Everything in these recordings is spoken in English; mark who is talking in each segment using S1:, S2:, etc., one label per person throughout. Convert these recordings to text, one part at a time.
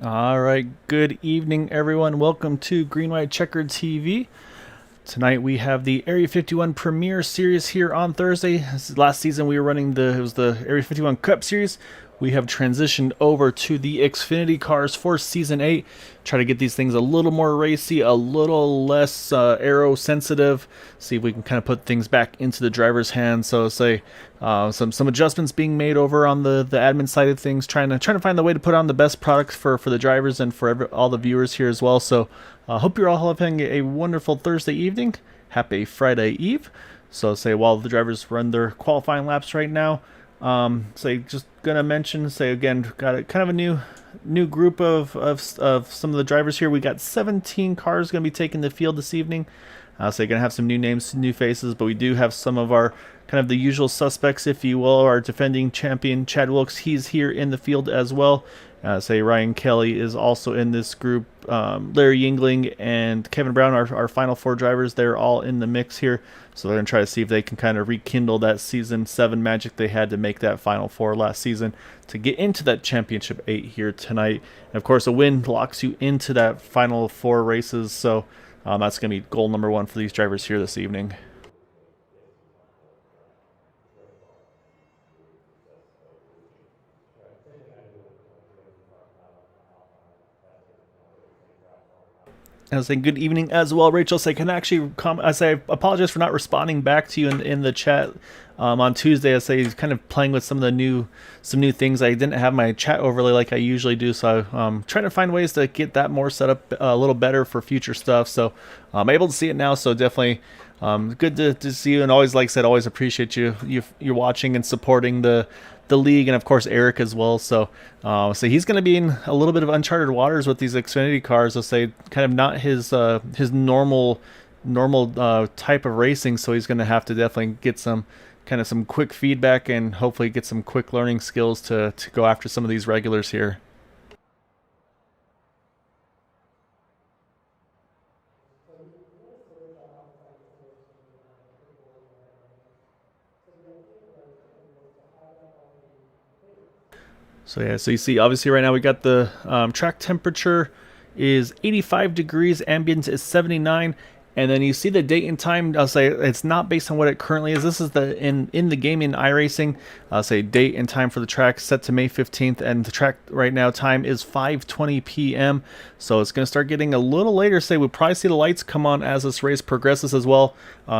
S1: All right, good evening, everyone. Welcome to Green White Checkered TV. Tonight we have the Area 51 Premier Series here on Thursday. Last season we were running the Area 51 Cup Series. We have transitioned over to the Xfinity cars for Season 8. Try to get these things a little more racy, a little less aero sensitive. See if we can kind of put things back into the driver's hands. So say some adjustments being made over on the admin side of things. Trying to find the way to put on the best products for the drivers and for all the viewers here as well. So hope you're all having a wonderful Thursday evening. Happy Friday Eve. So say while the drivers run their qualifying laps right now. Say just gonna mention, say again, got a kind of a new group of some of the drivers here. We got 17 cars gonna be taking the field this evening. So you're gonna have some new names, new faces, but we do have some of our kind of the usual suspects, if you will. Our defending champion Chad Wilkes, he's here in the field as well. Say Ryan Kelly is also in this group. Larry Yingling and Kevin Brown, our final four drivers, they're all in the mix here. So they're going to try to see if they can kind of rekindle that Season 7 magic they had to make that Final Four last season to get into that Championship 8 here tonight. And of course, a win locks you into that Final Four races. So that's going to be goal number one for these drivers here this evening. I was saying good evening as well, Rachel. So I can actually I say I apologize for not responding back to you in the chat on Tuesday. I say he's kind of playing with some new things. I didn't have my chat overlay like I usually do, so trying to find ways to get that more set up a little better for future stuff. So I'm able to see it now. So definitely good to see you, and always, like I said, always appreciate you're watching and supporting the league, and of course Eric as well. So he's going to be in a little bit of uncharted waters with these Xfinity cars. I'll say kind of not his normal type of racing. So he's going to have to definitely get some quick feedback and hopefully get some quick learning skills to go after some of these regulars here. So yeah, so you see, obviously right now we got the track temperature is 85 degrees, ambient is 79, and then you see the date and time. I'll say it's not based on what it currently is. This is the in the game in iRacing. I'll say date and time for the track set to May 15th, and the track right now time is 5:20 p.m. So it's going to start getting a little later. Say we'll probably see the lights come on as this race progresses as well.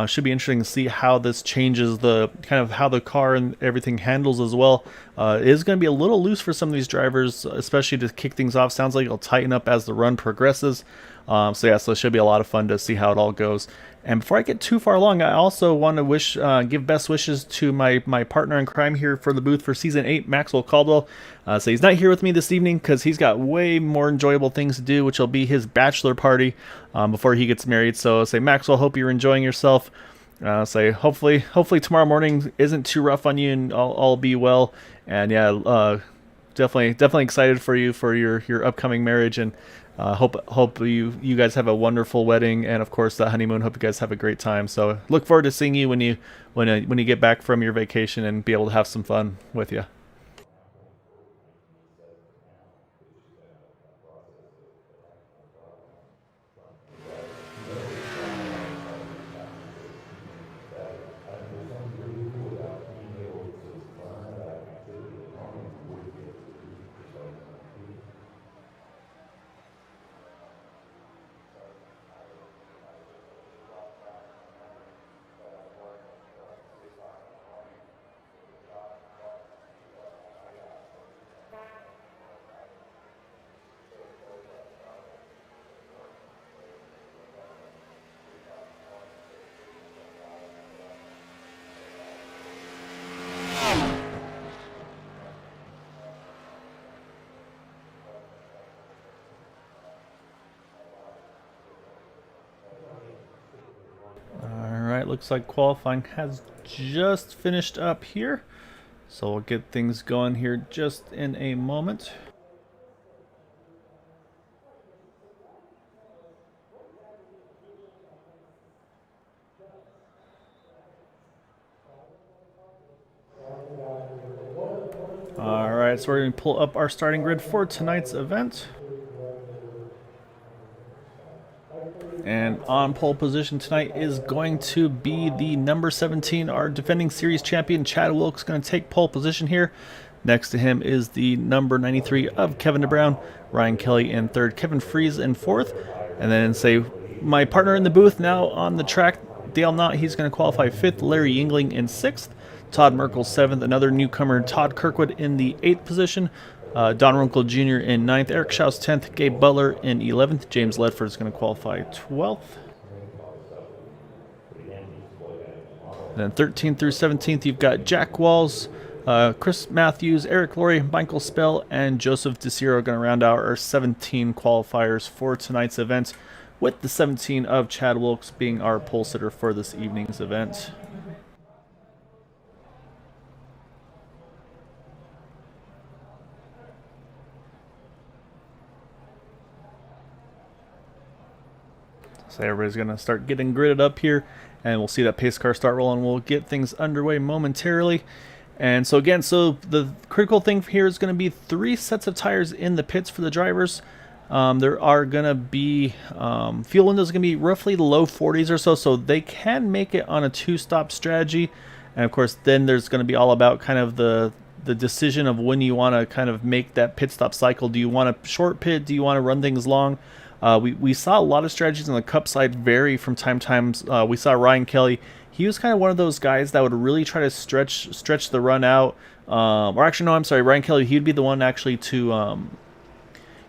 S1: Should be interesting to see how this changes the kind of how the car and everything handles as well. It is going to be a little loose for some of these drivers, especially to kick things off. Sounds like it'll tighten up as the run progresses. So it should be a lot of fun to see how it all goes. And before I get too far along, I also want to give best wishes to my partner in crime here for the booth for Season 8, Maxwell Caldwell. So he's not here with me this evening because he's got way more enjoyable things to do, which will be his bachelor party before he gets married. So say, Maxwell, hope you're enjoying yourself. Say hopefully tomorrow morning isn't too rough on you and all be well. And yeah, definitely excited for you for your upcoming marriage, and hope you guys have a wonderful wedding, and of course the honeymoon. Hope you guys have a great time. So look forward to seeing you when you get back from your vacation and be able to have some fun with you. Alright, looks like qualifying has just finished up here. So we'll get things going here just in a moment. Alright, so we're going to pull up our starting grid for tonight's event. on pole position tonight is going to be the number 17, our defending series champion, Chad Wilkes, going to take pole position here. Next to him is the number 93 of Kevin DeBrown, Ryan Kelly in third, Kevin Fries in fourth, and then say my partner in the booth now on the track, Dale Knott, he's going to qualify fifth, Larry Yingling in sixth, Todd Merkel seventh, another newcomer, Todd Kirkwood in the eighth position, Don Runkle Jr. in 9th, Eric Schaus 10th, Gabe Butler in 11th, James Ledford is going to qualify 12th. Then 13th through 17th, you've got Jack Walls, Chris Matthews, Eric Laurie, Michael Spell, and Joseph DeCiro going to round out our 17 qualifiers for tonight's event, with the 17 of Chad Wilkes being our pole sitter for this evening's event. So everybody's going to start getting gridded up here, and we'll see that pace car start rolling. We'll get things underway momentarily. And so again, the critical thing here is going to be 3 sets of tires in the pits for the drivers. There are going to be fuel windows going to be roughly the low 40s or so they can make it on a 2-stop strategy. And of course, then there's going to be all about kind of the decision of when you want to kind of make that pit stop cycle. Do you want a short pit? Do you want to run things long? We saw a lot of strategies on the Cup side vary from time to time. We saw Ryan Kelly. He was kind of one of those guys that would really try to stretch the run out. Or actually, no, I'm sorry. Ryan Kelly, he'd be the one actually to...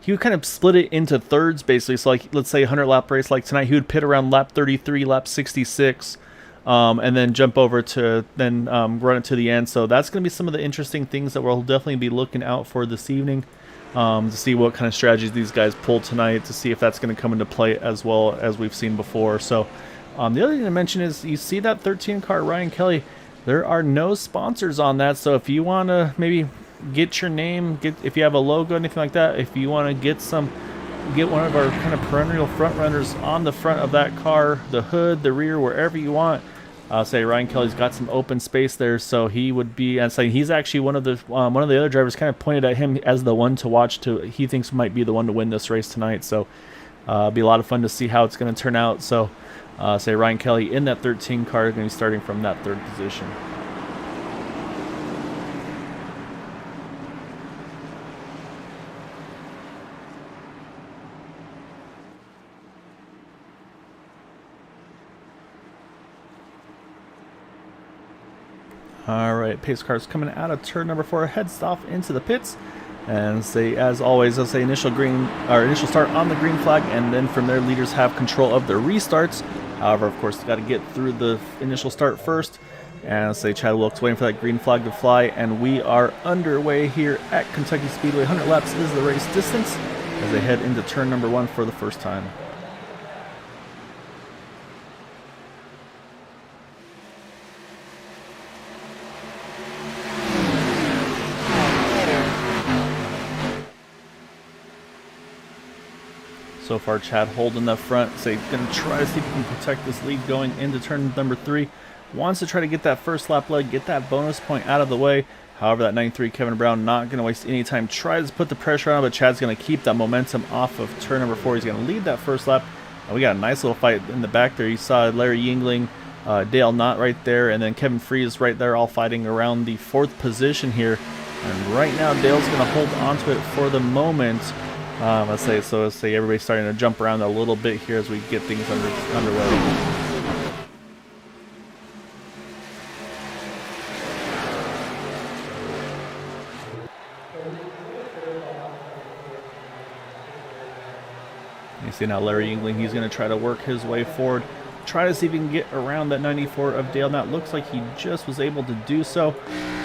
S1: he would kind of split it into thirds, basically. So, like, let's say a 100-lap race like tonight, he would pit around lap 33, lap 66, and then jump over to then run it to the end. So that's going to be some of the interesting things that we'll definitely be looking out for this evening. To see what kind of strategies these guys pull tonight, to see if that's going to come into play as well as we've seen before. So the other thing to mention is you see that 13 car Ryan Kelly, there are no sponsors on that. So if you want to maybe get your name, if you have a logo, anything like that, if you want to get one of our kind of perennial front runners on the front of that car, the hood, the rear, wherever you want. Say Ryan Kelly's got some open space there, so he would be. And say he's actually one of the other drivers kind of pointed at him as the one to watch. He thinks might be the one to win this race tonight. So it'll be a lot of fun to see how it's going to turn out. So say Ryan Kelly in that 13 car is going to be starting from that third position. All right, pace car's coming out of turn number 4, heads off into the pits, and say, as always, they'll say initial start on the green flag, and then from there, leaders have control of their restarts. However, of course, got to get through the initial start first, and say Chad Wilkes waiting for that green flag to fly, and we are underway here at Kentucky Speedway. 100 laps is the race distance as they head into turn number 1 for the first time. So far, Chad holding the front. So he's going to try to see if he can protect this lead going into turn number 3. Wants to try to get that first lap leg, get that bonus point out of the way. However, that 93 Kevin Brown not going to waste any time. Tries to put the pressure on, but Chad's going to keep that momentum off of turn number 4. He's going to lead that first lap. And we got a nice little fight in the back there. You saw Larry Yingling, Dale Knott right there, and then Kevin Fries right there, all fighting around the 4th position here. And right now, Dale's going to hold on to it for the moment. Let's say everybody's starting to jump around a little bit here as we get things underway. You see now Larry Yingling, he's going to try to work his way forward, try to see if he can get around that 94 of Dale Knott. Looks like he just was able to do so.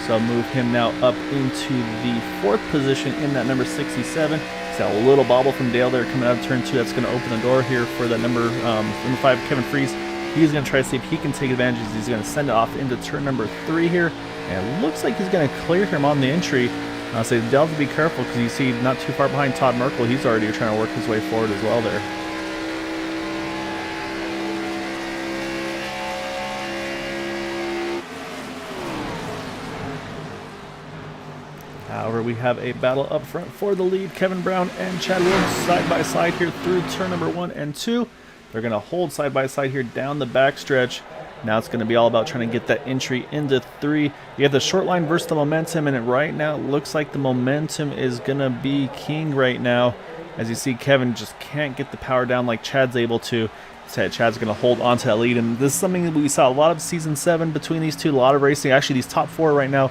S1: So move him now up into the 4th position in that number 67. See a little bobble from Dale there coming out of turn 2. That's going to open the door here for that number 5, Kevin Fries. He's going to try to see if he can take advantage. He's going to send it off into turn number 3 here. And it looks like he's going to clear him on the entry. So Dale have to be careful because you see not too far behind Todd Merkel. He's already trying to work his way forward as well there. However, we have a battle up front for the lead. Kevin Brown and Chad Wilkes side by side here through turn number 1 and 2. They're going to hold side by side here down the backstretch. Now it's going to be all about trying to get that entry into 3. You have the short line versus the momentum, and right now it looks like the momentum is going to be king right now. As you see, Kevin just can't get the power down like Chad's able to. Chad's going to hold on to that lead, and this is something that we saw a lot of Season 7 between these two, a lot of racing. Actually, these top 4 right now,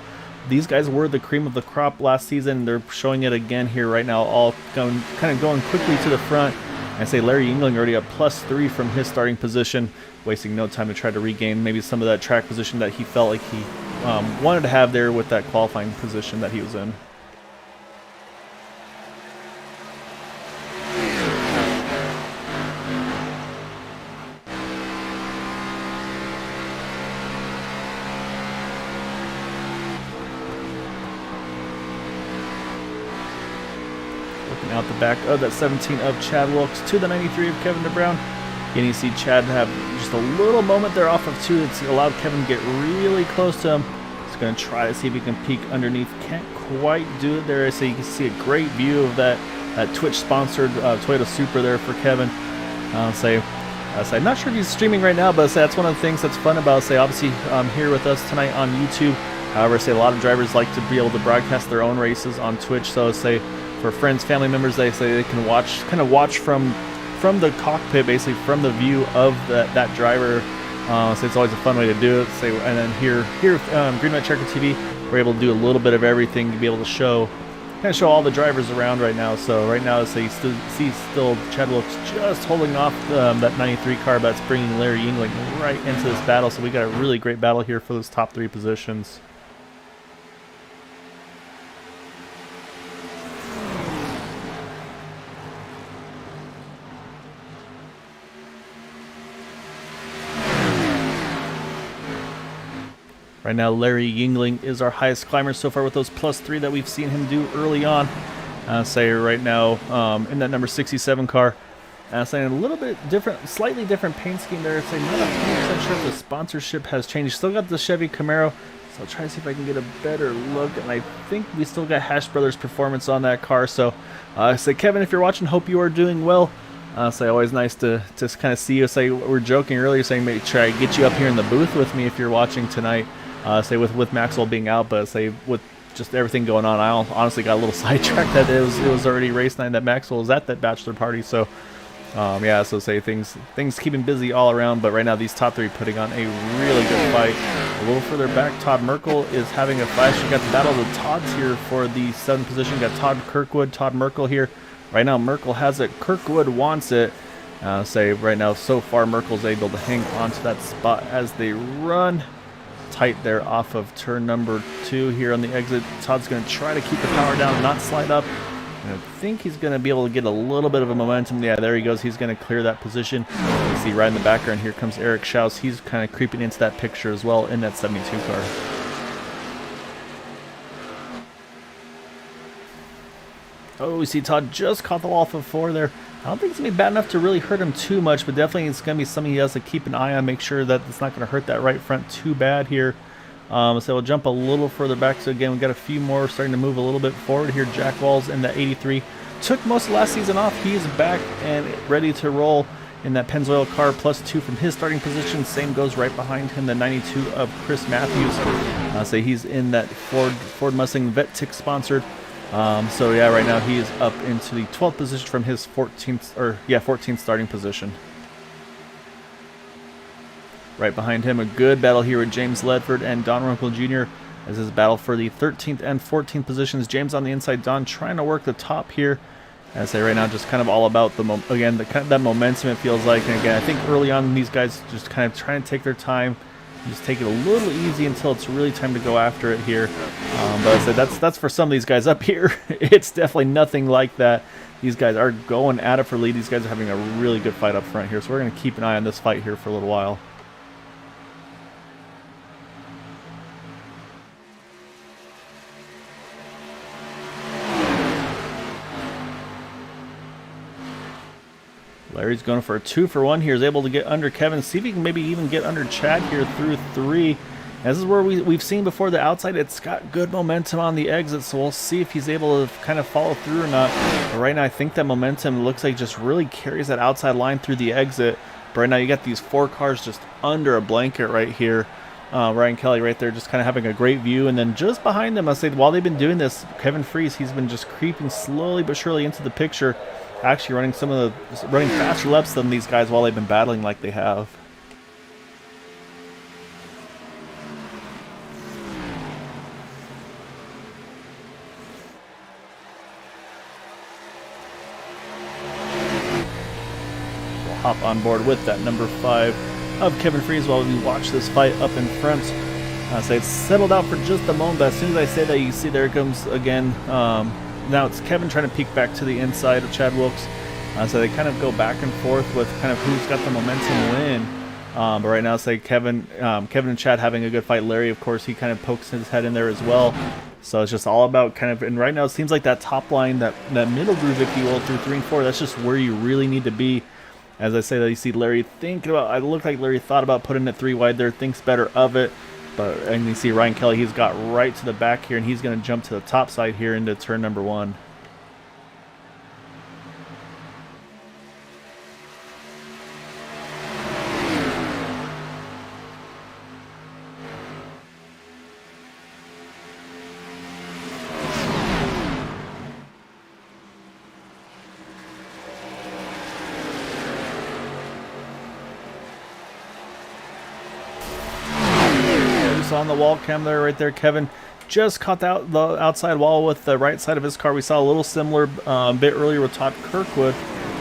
S1: these guys were the cream of the crop last season. They're showing it again here right now, all kind of going quickly to the front. I say Larry Yingling already a +3 from his starting position, wasting no time to try to regain maybe some of that track position that he felt like he wanted to have there with that qualifying position that he was in. Out the back of that 17 of Chad Wilkes to the 93 of Kevin DeBrown. Again, you see Chad have just a little moment there off of 2. It's allowed Kevin to get really close to him. He's going to try to see if he can peek underneath. Can't quite do it there. So you can see a great view of that Twitch-sponsored Toyota Supra there for Kevin. I'm not sure if he's streaming right now, but that's one of the things that's fun about obviously here with us tonight on YouTube. However, a lot of drivers like to be able to broadcast their own races on Twitch. So for friends, family members, they say they can watch from the cockpit, basically from the view of that driver. So it's always a fun way to do it. And then here Green White Checker TV, we're able to do a little bit of everything to be able to show all the drivers around right now. So right now, you still Chad Wilkes just holding off that 93 car, but it's bringing Larry Yingling right into this battle. So we got a really great battle here for those top 3 positions. Right now, Larry Yingling is our highest climber so far with those +3 that we've seen him do early on. Right now in that number 67 car. Saying a little bit different, slightly different paint scheme there. Saying not 100% sure if the sponsorship has changed. Still got the Chevy Camaro, so I'll try to see if I can get a better look. And I think we still got Hash Brothers Performance on that car. So Kevin, if you're watching, hope you are doing well. Always nice to just kind of see you. We're joking earlier, saying maybe try to get you up here in the booth with me if you're watching tonight. With Maxwell being out, but with just everything going on, I honestly got a little sidetracked that it was already race night, that Maxwell was at that bachelor party. So things keeping busy all around. But right now, these top 3 putting on a really good fight. A little further back, Todd Merkel is having a fight. You got the battle of the Todds here for the 7th position. You got Todd Kirkwood, Todd Merkel here. Right now, Merkel has it. Kirkwood wants it. Right now, so far, Merkel's able to hang on to that spot as they run tight there off of turn number 2 here on the exit. Todd's going to try to keep the power down and not slide up. And I think he's going to be able to get a little bit of a momentum. Yeah, there he goes. He's going to clear that position. You see right in the background, here comes Eric Schaus. He's kind of creeping into that picture as well in that 72 car. Oh, we see Todd just caught the wall off of 4 there. I don't think it's going to be bad enough to really hurt him too much, but definitely it's going to be something he has to keep an eye on, make sure that it's not going to hurt that right front too bad here. So we'll jump a little further back. So again, we've got a few more starting to move a little bit forward here. Jack Walls in that 83. Took most of last season off. He's back and ready to roll in that Pennzoil car, +2 from his starting position. Same goes right behind him, the 92 of Chris Matthews. He's in that Ford Mustang VetTick sponsored. Right now he is up into the 12th position from his 14th starting position. Right behind him, a good battle here with James Ledford and Don Runkle Jr. as his battle for the 13th and 14th positions. James on the inside, Don trying to work the top here. Right now, just kind of all about that momentum, it feels like. And again, I think early on these guys just kind of trying to take their time. Just take it a little easy until it's really time to go after it here. That's for some of these guys up here. It's definitely nothing like that. These guys are going at it for lead. These guys are having a really good fight up front here. So we're going to keep an eye on this fight here for a little while. Larry's going for a 2-for-1 here. He's able to get under Kevin. See if he can maybe even get under Chad here through 3. This is where we've seen before the outside. It's got good momentum on the exit, so we'll see if he's able to kind of follow through or not. But right now, I think that momentum looks like just really carries that outside line through the exit. But right now, you got these 4 cars just under a blanket right here. Ryan Kelly right there just kind of having a great view. And then just behind them, I'll say, while they've been doing this, Kevin Freese, he's been just creeping slowly but surely into the picture, actually running running faster laps than these guys while they've been battling like they have. Hop on board with that number 5 of Kevin Freese while we watch this fight up in front. So it's settled out for just a moment, but as soon as I say that, you see there it comes again. Now it's Kevin trying to peek back to the inside of Chad Wilkes. So they kind of go back and forth with kind of who's got the momentum win. But right now, say Kevin and Chad having a good fight. Larry, of course, he kind of pokes his head in there as well. So it's just all about kind of, and right now it seems like that top line, that middle groove, if you will, through 3 and 4, that's just where you really need to be. As I say that, you see Larry thinking about, it looked like Larry thought about putting it 3 wide there, thinks better of it. And you see Ryan Kelly, he's got right to the back here, and he's going to jump to the top side here into turn number 1. On the wall cam there, right there, Kevin just caught out the outside wall with the right side of his car. We saw a little similar bit earlier with Todd Kirkwood.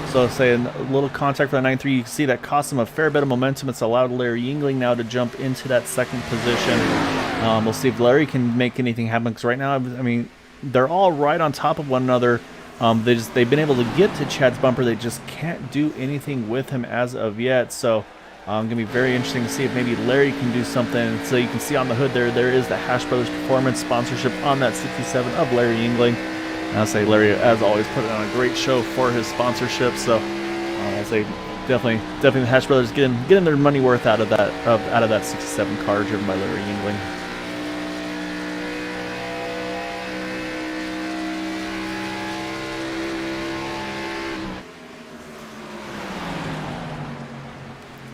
S1: So saying a little contact for the 9.3, you can see that cost him a fair bit of momentum. It's allowed Larry Yingling now to jump into that 2nd position. We'll see if Larry can make anything happen, because right now, I mean, they're all right on top of one another. They've been able to get to Chad's bumper. They just can't do anything with him as of yet. So going to be very interesting to see if maybe Larry can do something. So you can see on the hood there is the Hash Brothers Performance sponsorship on that 67 of Larry Yingling. And I'll say Larry, as always, put on a great show for his sponsorship. So I'll say definitely the Hash Brothers getting their money worth out of that 67 car driven by Larry Yingling.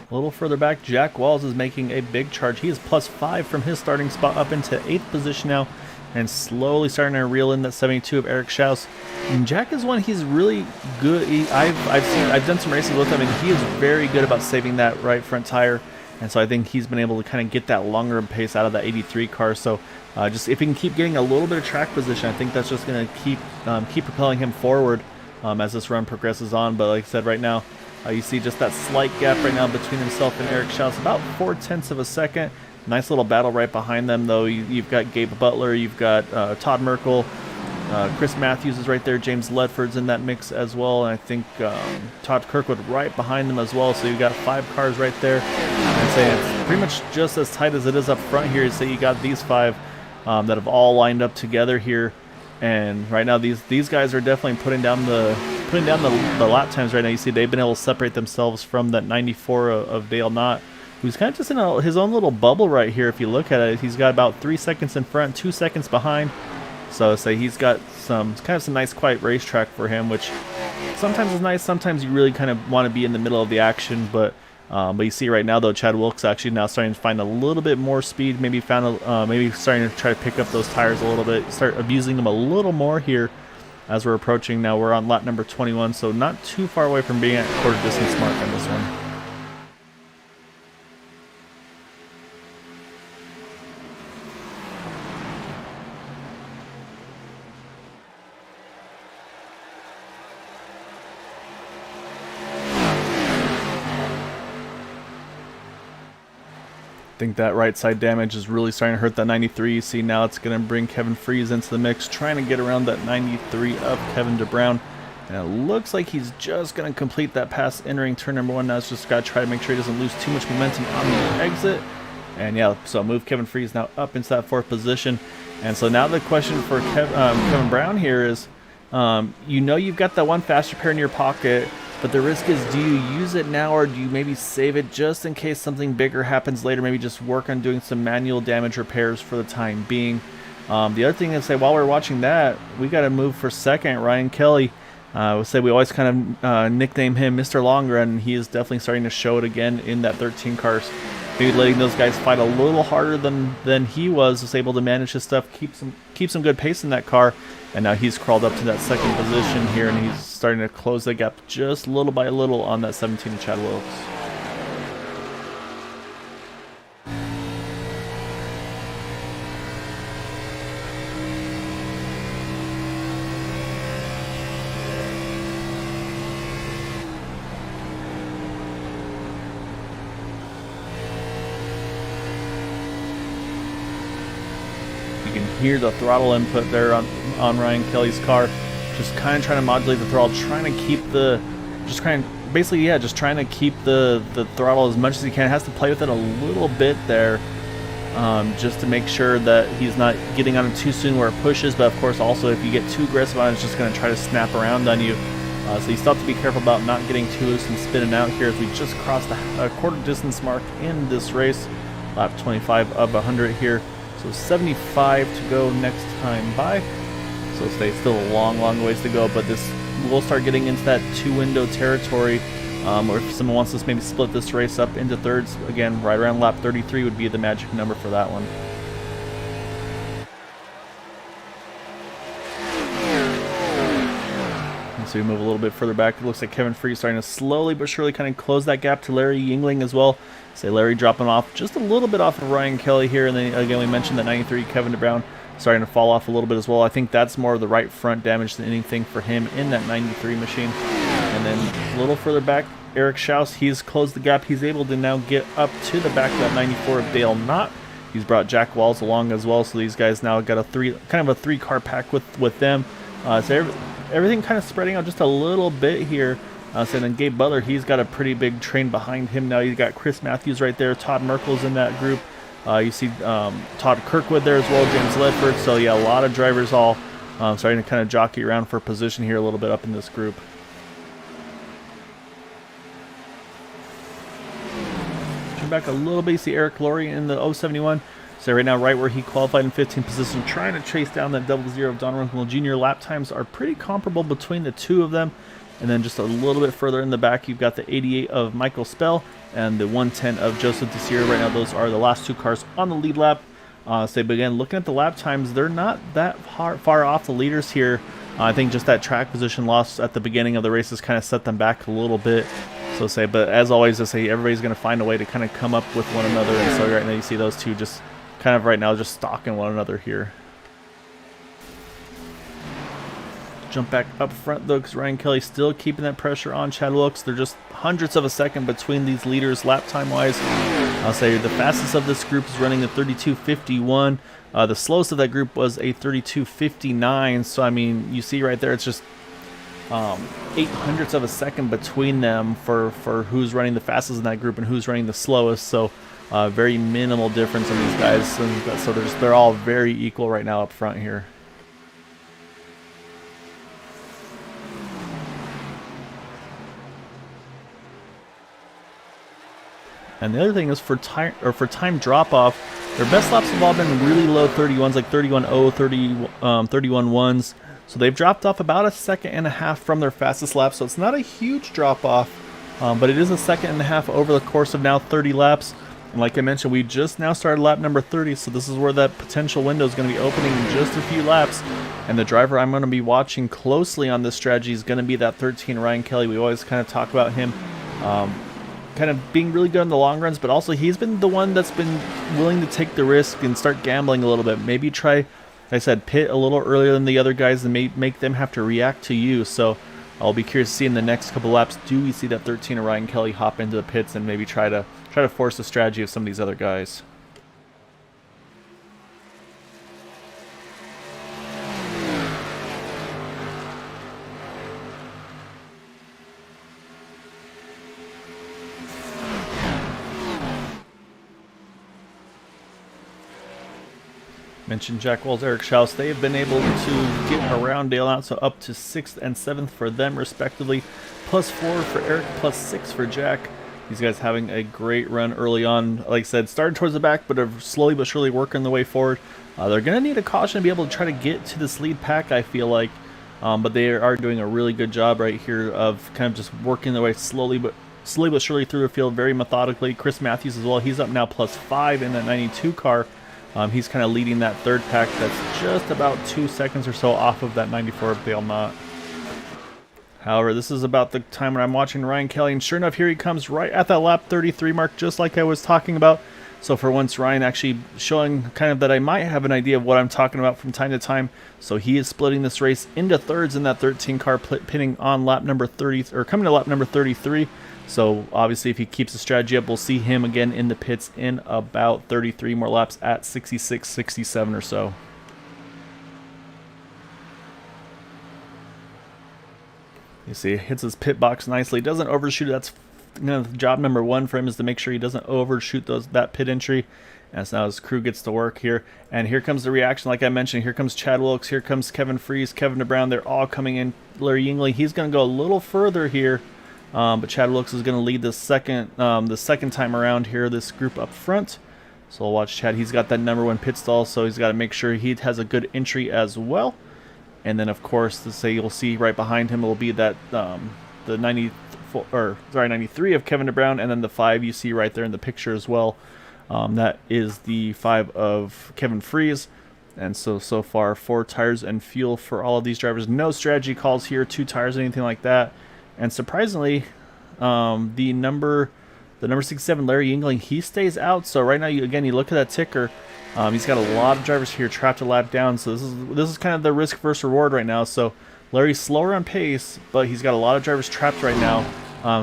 S1: A little further back, Jack Walls is making a big charge. He is +5 from his starting spot up into 8th position now, and slowly starting to reel in that 72 of Eric Schaus. And Jack is one, he's really good. I've done some races with him, and he is very good about saving that right front tire. And so I think he's been able to kind of get that longer pace out of that 83 car. So just if he can keep getting a little bit of track position, I think that's just going to keep propelling him forward as this run progresses on. But like I said, right now, you see just that slight gap right now between himself and Eric Schaus, about 0.4 of a second. Nice little battle right behind them, though. You've got Gabe Butler, you've got Todd Merkel, Chris Matthews is right there, James Ledford's in that mix as well, and I think Todd Kirkwood right behind them as well. So you've got 5 cars right there. I'd say it's pretty much just as tight as it is up front here. So you got these 5 that have all lined up together here, and right now these guys are definitely putting down the lap times right now. You see they've been able to separate themselves from that 94 of Dale Knott, who's kind of just in his own little bubble right here. If you look at it, he's got about 3 seconds in front, 2 seconds behind. So say he's got some nice quiet racetrack for him, which sometimes is nice. Sometimes you really kind of want to be in the middle of the action, but you see right now though, Chad Wilkes actually now starting to find a little bit more speed. Maybe starting to try to pick up those tires a little bit, start abusing them a little more here as we're approaching. Now we're on lap number 21, so not too far away from being at quarter distance mark on this one. I think that right side damage is really starting to hurt that 93. You see now it's going to bring Kevin Freese into the mix, trying to get around that 93 of Kevin DeBrown. And it looks like he's just going to complete that pass entering turn number 1. Now it's just got to try to make sure he doesn't lose too much momentum on the exit. And yeah, so move Kevin Freese now up into that 4th position. And so now the question for Kevin Brown here is, you've got that one faster pair in your pocket. But the risk is, do you use it now or do you maybe save it just in case something bigger happens later? Maybe just work on doing some manual damage repairs for the time being. The other thing is, say, while we're watching that, we got to move for second. Ryan Kelly, we'll say we always kind of nickname him Mr. Long Run, and he is definitely starting to show it again in that 13 cars. Maybe letting those guys fight a little harder than he was able to manage his stuff, keep some good pace in that car, and now he's crawled up to that second position here, and he's starting to close the gap just little by little on that 17 of Chad Wilkes. You can hear the throttle input there on Ryan Kelly's car, just kind of trying to modulate the throttle, trying to keep just trying to keep the throttle as much as he can. Has to play with it a little bit there, just to make sure that he's not getting on it too soon where it pushes. But of course, also if you get too aggressive on it, it's just going to try to snap around on you. So you still have to be careful about not getting too loose and spinning out here as we just crossed a quarter distance mark in this race, lap 25 of 100 here. So 75 to go next time by. So still a long ways to go, but we'll start getting into that two-window territory. Or if someone wants to maybe split this race up into thirds, again, right around lap 33 would be the magic number for that one. And so we move a little bit further back. It looks like Kevin Free starting to slowly but surely kind of close that gap to Larry Yingling as well. Larry dropping off just a little bit off of Ryan Kelly here, and then again we mentioned that 93 Kevin DeBrown starting to fall off a little bit as well. I think that's more of the right front damage than anything for him in that 93 machine. And then a little further back, Eric Schaus, he's closed the gap. He's able to now get up to the back of that 94 of Dale Knott. He's brought Jack Walls along as well, so these guys now got a three car pack with them. So everything kind of spreading out just a little bit here. So then Gabe Butler, he's got a pretty big train behind him now. You've got Chris Matthews right there. Todd Merkel's in that group. You see Todd Kirkwood there as well, James Ledford. So yeah, a lot of drivers all starting to kind of jockey around for position here a little bit up in this group. Turn back a little bit, you see Eric Laurie in the 071. So right now, right where he qualified in 15th position, trying to chase down that 00 of Don Runkle Jr. Lap times are pretty comparable between the two of them. And then just a little bit further in the back, you've got the 88 of Michael Spell and the 110 of Joseph Desir. Right now, those are the last two cars on the lead lap. So again, looking at the lap times, they're not that far off the leaders here. I think just that track position loss at the beginning of the races kind of set them back a little bit. But as always, everybody's going to find a way to kind of come up with one another. And so right now, you see those two just kind of right now just stalking one another here. Jump back up front though, because Ryan Kelly still keeping that pressure on Chad Wilkes. They're just hundredths of a second between these leaders lap time wise. I'll say the fastest of this group is running a 32.51. The slowest of that group was a 32.59. So I mean, you see right there, it's just 0.08 of a second between them for who's running the fastest in that group and who's running the slowest. So very minimal difference in these guys. And so they're all very equal right now up front here. And the other thing is for time drop off, their best laps have all been really low 31s, like 31.0, 31.1s. So they've dropped off about a second and a half from their fastest lap. So it's not a huge drop off, but it is a second and a half over the course of now 30 laps. And like I mentioned, we just now started lap number 30, so this is where that potential window is going to be opening in just a few laps. And the driver I'm going to be watching closely on this strategy is going to be that 13 Ryan Kelly. We always kind of talk about him kind of being really good in the long runs, but also he's been the one that's been willing to take the risk and start gambling a little bit. Maybe try, like I said, pit a little earlier than the other guys and make them have to react to you. So I'll be curious to see in the next couple laps, do we see that 13 of Ryan Kelly hop into the pits and maybe try to force the strategy of some of these other guys. Mentioned Jack Wells, Eric Schaus. They have been able to get around Dale Knott, so up to 6th and 7th for them respectively. +4 for Eric, +6 for Jack. These guys having a great run early on. Like I said, started towards the back, but are slowly but surely working the way forward. They're going to need a caution to be able to try to get to this lead pack, I feel like. But they are doing a really good job right here of kind of just working their way slowly but surely through the field, very methodically. Chris Matthews as well. He's up now +5 in that 92 car. He's kind of leading that third pack that's just about 2 seconds or so off of that 94 of Dale Knott. However, this is about the time when I'm watching Ryan Kelly, and sure enough, here he comes right at that lap 33 mark, just like I was talking about. So for once, Ryan actually showing kind of that I might have an idea of what I'm talking about from time to time. So he is splitting this race into thirds in that 13 car, pinning on lap number 30, or coming to lap number 33. So obviously if he keeps the strategy up, we'll see him again in the pits in about 33 more laps at 66, 67 or so. You see, hits his pit box nicely. Doesn't overshoot. That's job number 1 for him, is to make sure he doesn't overshoot that pit entry. And so now his crew gets to work here. And here comes the reaction, like I mentioned. Here comes Chad Wilkes. Here comes Kevin Freese, Kevin DeBrown. They're all coming in. Larry Yingling, he's going to go a little further here. But Chad Wilkes is going to lead the second time around here, this group up front. So we'll watch Chad. He's got that number 1 pit stall, so he's got to make sure he has a good entry as well. And then, of course, you'll see right behind him will be that the 93 of Kevin DeBrown, and then the 5 you see right there in the picture as well. That is the 5 of Kevin Freese. And so far, 4 tires and fuel for all of these drivers. No strategy calls here, 2 tires, anything like that. And surprisingly, the number 67, Larry Yingling, he stays out. So right now, you look at that ticker. He's got a lot of drivers here trapped a lap down. So this is kind of the risk versus reward right now. So Larry's slower on pace, but he's got a lot of drivers trapped right now.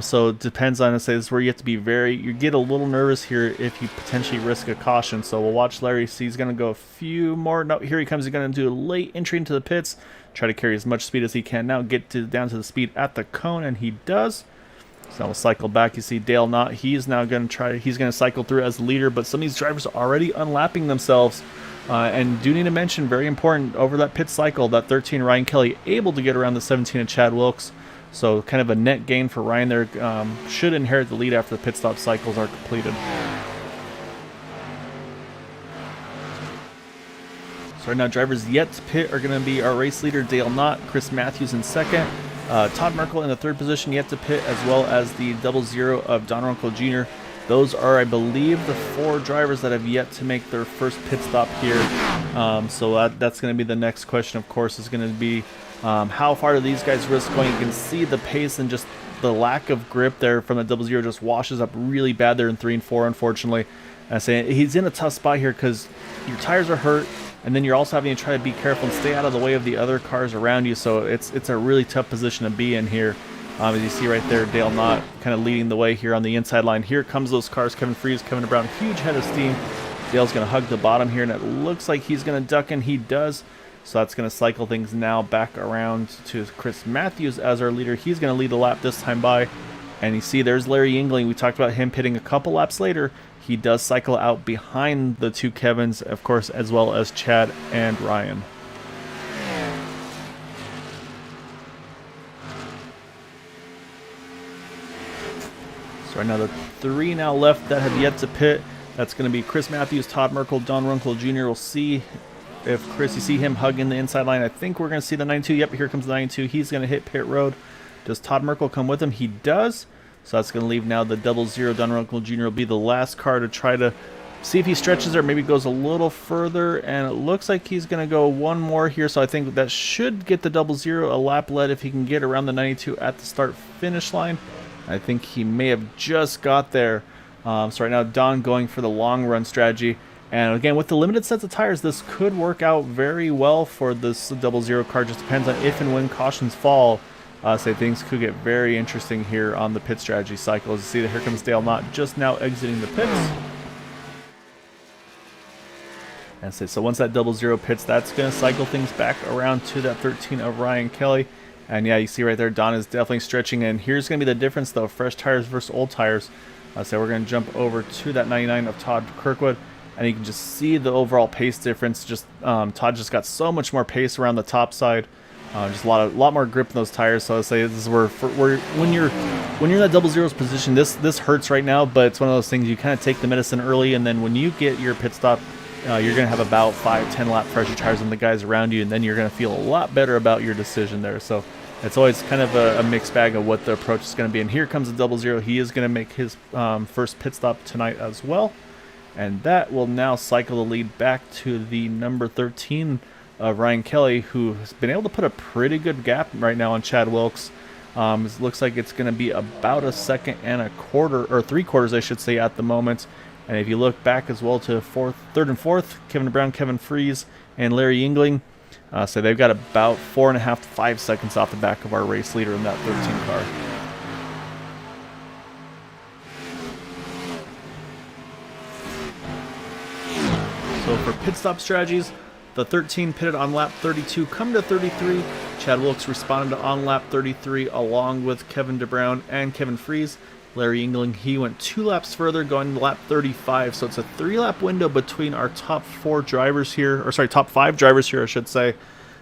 S1: So it depends on, this is where you have to be you get a little nervous here if you potentially risk a caution. So we'll watch Larry. See, he's going to go a few more. No, here he comes. He's going to do a late entry into the pits. Try to carry as much speed as he can now. Get down to the speed at the cone, and he does. So we'll cycle back. You see Dale Knott. He's now going to he's going to cycle through as the leader, but some of these drivers are already unlapping themselves. And do need to mention, very important, over that pit cycle, that 13 Ryan Kelly able to get around the 17 of Chad Wilkes. So kind of a net gain for Ryan there. Should inherit the lead after the pit stop cycles are completed. So right now, drivers yet to pit are going to be our race leader, Dale Knott, Chris Matthews in second, Todd Merkel in the third position yet to pit, as well as the 00 of Don Runkle Jr. Those are, I believe, the 4 drivers that have yet to make their first pit stop here. So that's going to be the next question, of course, is going to be how far do these guys risk going? You can see the pace and just the lack of grip there from the 00 just washes up really bad there in 3 and 4, unfortunately. I say he's in a tough spot here because your tires are hurt, and then you're also having to try to be careful and stay out of the way of the other cars around you. So it's a really tough position to be in here. As you see right there, Dale Knott kind of leading the way here on the inside line. Here comes those cars, Kevin Freese, Kevin DeBrown, huge head of steam. Dale's going to hug the bottom here, and it looks like he's going to duck in. He does. So that's going to cycle things now back around to Chris Matthews as our leader. He's going to lead the lap this time by. And you see there's Larry Yingling. We talked about him pitting a couple laps later. He does cycle out behind the 2 Kevins, of course, as well as Chad and Ryan. So right now the 3 now left that have yet to pit. That's going to be Chris Matthews, Todd Merkel, Don Runkle Jr. We'll see if Chris, you see him hugging the inside line. I think we're going to see the 92. Yep, here comes the 92. He's going to hit pit road. Does Todd Merkel come with him? He does. So that's going to leave now the 00. Don Runkle Jr. will be the last car to try to see if he stretches or maybe goes a little further. And it looks like he's going to go 1 more here. So I think that should get the 00 a lap lead if he can get around the 92 at the start-finish line. I think he may have just got there. So right now, Don going for the long run strategy. And again, with the limited sets of tires, this could work out very well for this 00 car. Just depends on if and when cautions fall. So things could get very interesting here on the pit strategy cycle. As you see that here comes Dale Knott just now exiting the pits. And so once that 00 pits, that's going to cycle things back around to that 13 of Ryan Kelly. And yeah, you see right there, Don is definitely stretching. And here's going to be the difference, though, fresh tires versus old tires. So we're going to jump over to that 99 of Todd Kirkwood. and you can just see the overall pace difference. Just Todd just got so much more pace around the top side. Just a lot more grip in those tires. So I say this is where when you're in that double zeros position, this hurts right now, but it's one of those things you kind of take the medicine early, and then when you get your pit stop, you're gonna have about 5-10 lap fresher tires than the guys around you, and then you're gonna feel a lot better about your decision there. So it's always kind of a mixed bag of what the approach is going to be. And here comes the double zero. He is going to make his first pit stop tonight as well, and that will now cycle the lead back to the number 13. Ryan Kelly, who has been able to put a pretty good gap right now on Chad Wilkes. It looks like it's going to be about 1.25 seconds, or 3/4, I should say, at the moment. And if you look back as well to third and fourth, Kevin Brown, Kevin Fries, and Larry Yingling, so they've got about 4.5 to 5 seconds off the back of our race leader in that 13 car. So for pit stop strategies, the 13 pitted on lap 32, come to 33. Chad Wilkes responded to on lap 33 along with Kevin DeBrown and Kevin Fries. Larry Yingling, he went 2 laps further, going to lap 35. So it's a 3-lap window between our top 4 drivers here, or sorry, top 5 drivers here, I should say.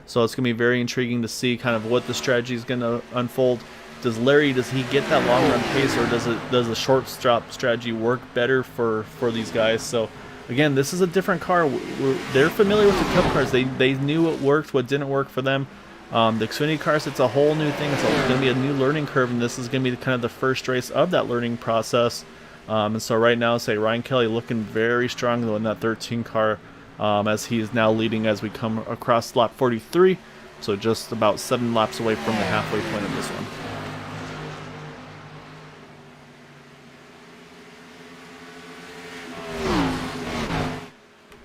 S1: So it's going to be very intriguing to see kind of what the strategy is going to unfold. Does he get that long run pace, or does the short stop strategy work better for these guys? So again, this is a different car. They're familiar with the Cup cars. They knew what worked, what didn't work for them. The Xfinity cars, it's a whole new thing. It's going to be a new learning curve, and this is going to be kind of the first race of that learning process. And so right now, say Ryan Kelly looking very strong though in that 13 car, as he is now leading as we come across lap 43. So just about 7 laps away from the halfway point of this one.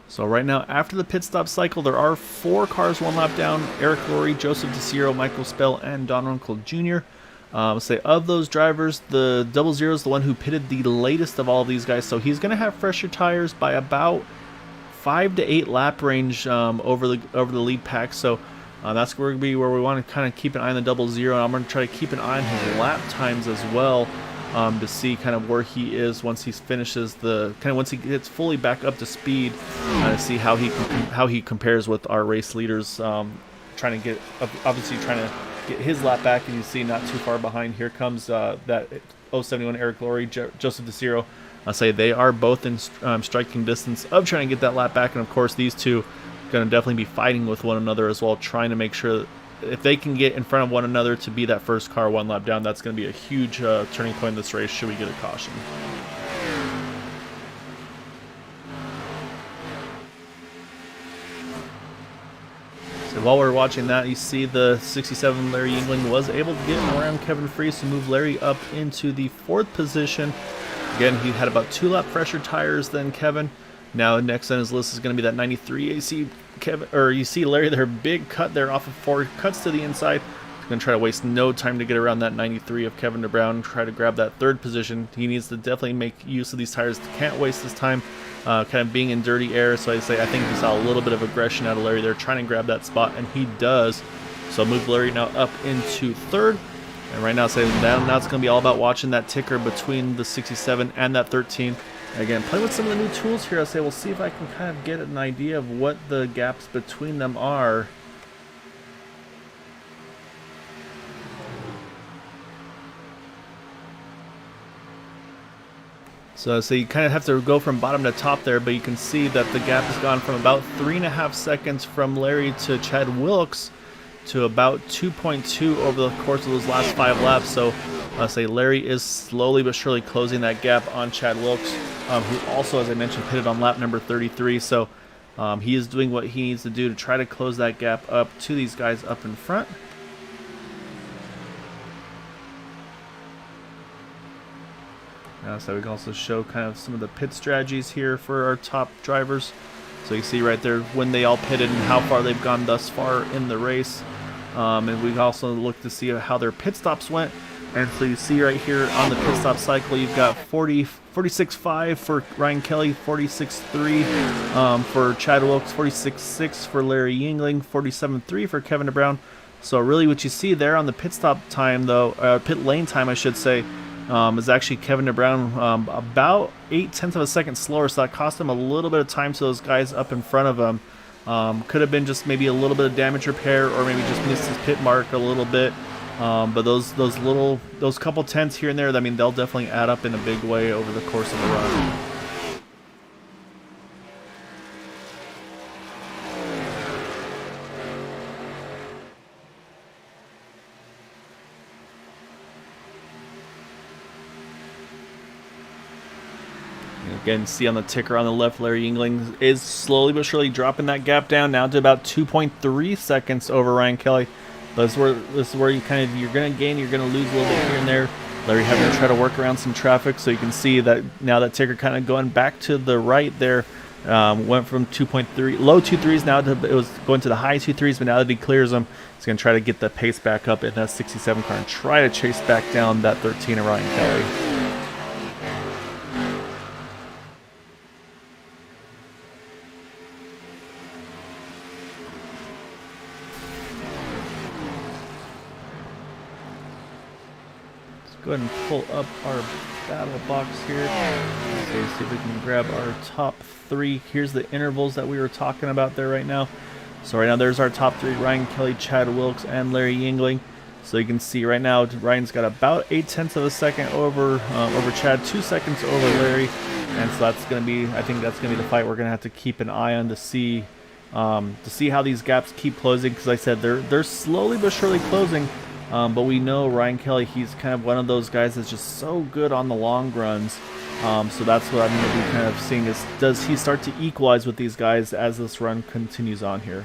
S1: So right now, after the pit stop cycle, there are 4 cars 1 lap down: Eric Laurie, Joseph DeCiro, Michael Spell, and Don Runkle Jr. Say of those drivers, the double zero is the one who pitted the latest of all of these guys, so he's going to have fresher tires by about 5 to 8 lap range over the lead pack. So that's going to be where we want to kind of keep an eye on the double zero, and I'm going to try to keep an eye on his lap times as well. To see kind of where he is once he finishes once he gets fully back up to speed, to see how he compares with our race leaders. Trying to get his lap back, and you see not too far behind. Here comes that 071 Eric Laurie, Joseph DeCiro. I'll say they are both in striking distance of trying to get that lap back, and of course these two are going to definitely be fighting with one another as well, trying to make sure that if they can get in front of one another to be that first car 1 lap down, that's going to be a huge turning point in this race should we get a caution. So while we're watching that, you see the 67 Larry Yingling was able to get around Kevin Fries to move Larry up into the 4th position. Again, he had about 2 lap fresher tires than Kevin. Now next on his list is going to be that 93 AC Kevin, or you see Larry there, big cut there off of 4, cuts to the inside. He's going to try to waste no time to get around that 93 of Kevin DeBrown, try to grab that 3rd position. He needs to definitely make use of these tires. Can't waste his time kind of being in dirty air. So I think we saw a little bit of aggression out of Larry there, trying to grab that spot, and he does. So move Larry now up into 3rd. And right now, now it's going to be all about watching that ticker between the 67 and that 13. Again, play with some of the new tools here. We'll see if I can kind of get an idea of what the gaps between them are. So you kind of have to go from bottom to top there, but you can see that the gap has gone from about 3.5 seconds from Larry to Chad Wilkes to about 2.2 over the course of those last 5 laps. So Larry is slowly but surely closing that gap on Chad Wilkes, who also, as I mentioned, pitted on lap number 33. So he is doing what he needs to do to try to close that gap up to these guys up in front. So we can also show kind of some of the pit strategies here for our top drivers. So you see right there when they all pitted and how far they've gone thus far in the race. And we also look to see how their pit stops went. And so you see right here on the pit stop cycle, you've got 46.5 for Ryan Kelly, 46.3 for Chad Wilkes, 46.6 for Larry Yingling, 47.3 for Kevin DeBrown. So really what you see there on the pit stop time, though, pit lane time, I should say, is actually Kevin DeBrown about 0.8 of a second slower, so that cost him a little bit of time to those guys up in front of him. Could have been just maybe a little bit of damage repair, or maybe just missed his pit mark a little bit. But those couple tenths here and there, I mean, they'll definitely add up in a big way over the course of a run. Again, see on the ticker on the left, Larry Yingling is slowly but surely dropping that gap down now to about 2.3 seconds over Ryan Kelly. But this is where you're going to gain, you're going to lose a little bit here and there. Larry having to try to work around some traffic, so you can see that now that ticker kind of going back to the right there. Went from 2.3 low 2.3s now to it was going to the high 2.3s, but now that he clears them, he's going to try to get the pace back up in that 67 car and try to chase back down that 13 of Ryan Kelly. Go ahead and pull up our battle box here. See if we can grab our top 3. Here's the intervals that we were talking about there right now. So right now there's our top 3, Ryan Kelly, Chad Wilkes, and Larry Yingling. So you can see right now Ryan's got about 0.8 of a second over Chad, 2 seconds over Larry. And so that's going to be, I think that's going to be the fight we're going to have to keep an eye on to see how these gaps keep closing. Because like I said, they're slowly but surely closing. But we know Ryan Kelly, he's kind of one of those guys that's just so good on the long runs. So that's what I'm going to be kind of seeing is, does he start to equalize with these guys as this run continues on here?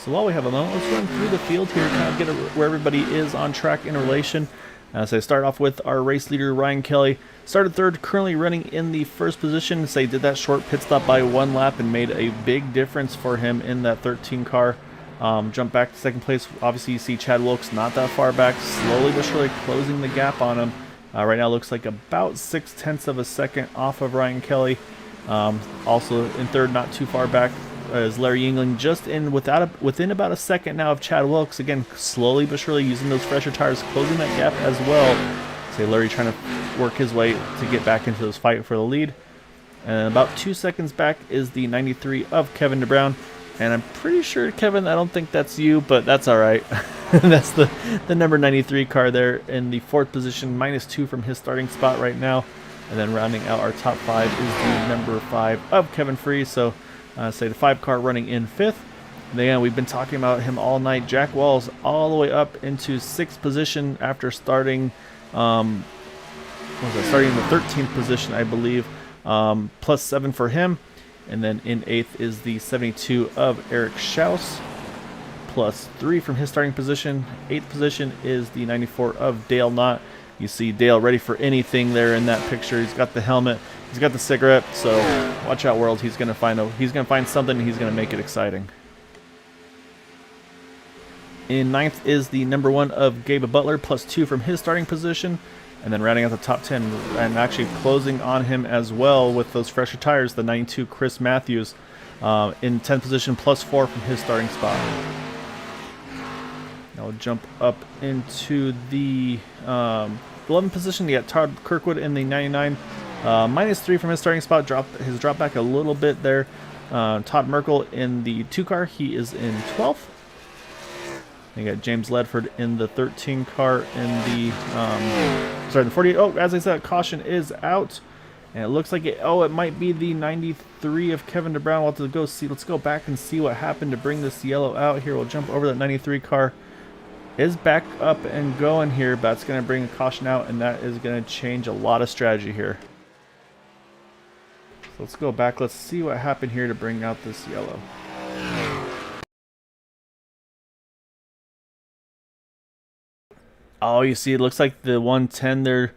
S1: So while we have a moment, let's run through the field here, kind of get where everybody is on track in relation. So I start off with our race leader, Ryan Kelly. Started third, currently running in the first position. So he did that short pit stop by 1 lap and made a big difference for him in that 13 car. Jumped back to second place. Obviously, you see Chad Wilkes not that far back, slowly but surely closing the gap on him. Right now, looks like about 0.6 of a second off of Ryan Kelly. Also in third, not too far back, is Larry Yingling, just within about a second now of Chad Wilkes. Again, slowly but surely using those fresher tires, closing that gap as well. Say Larry trying to work his way to get back into this fight for the lead. And about 2 seconds back is the 93 of Kevin DeBrown. And I'm pretty sure, Kevin, I don't think that's you, but that's all right. That's the number 93 car there in the 4th position, -2 from his starting spot right now. And then rounding out our top 5 is the number 5 of Kevin Freese. So say the 5 car running in 5th. And again, we've been talking about him all night. Jack Walls all the way up into 6th position after starting, starting in the 13th position, I believe, +7 for him. And then in 8th is the 72 of Eric Schaus, +3 from his starting position. 8th position is the 94 of Dale Knott. You see Dale ready for anything there in that picture. He's got the helmet, he's got the cigarette, so watch out, world. He's gonna find something, and he's gonna make it exciting. In 9th is the number 1 of Gabe Butler, +2 from his starting position. And then rounding out the top 10 and actually closing on him as well with those fresher tires, the 92 Chris Matthews in 10th position, +4 from his starting spot. Now we'll jump up into the 11th position. You got Todd Kirkwood in the 99, -3 from his starting spot. His drop back a little bit there. Todd Merkel in the 2 car, he is in 12th. You got James Ledford in the 13 car in the the 48. Oh, as I said, caution is out, and it looks like it might be the 93 of Kevin DeBrown. We'll have to go see. Let's go back and see what happened to bring this yellow out here. We'll jump over that 93 car. Is back up and going here, but it's going to bring a caution out, and that is going to change a lot of strategy here. So let's go back. Let's see what happened here to bring out this yellow. Oh, you see, it looks like the 110 there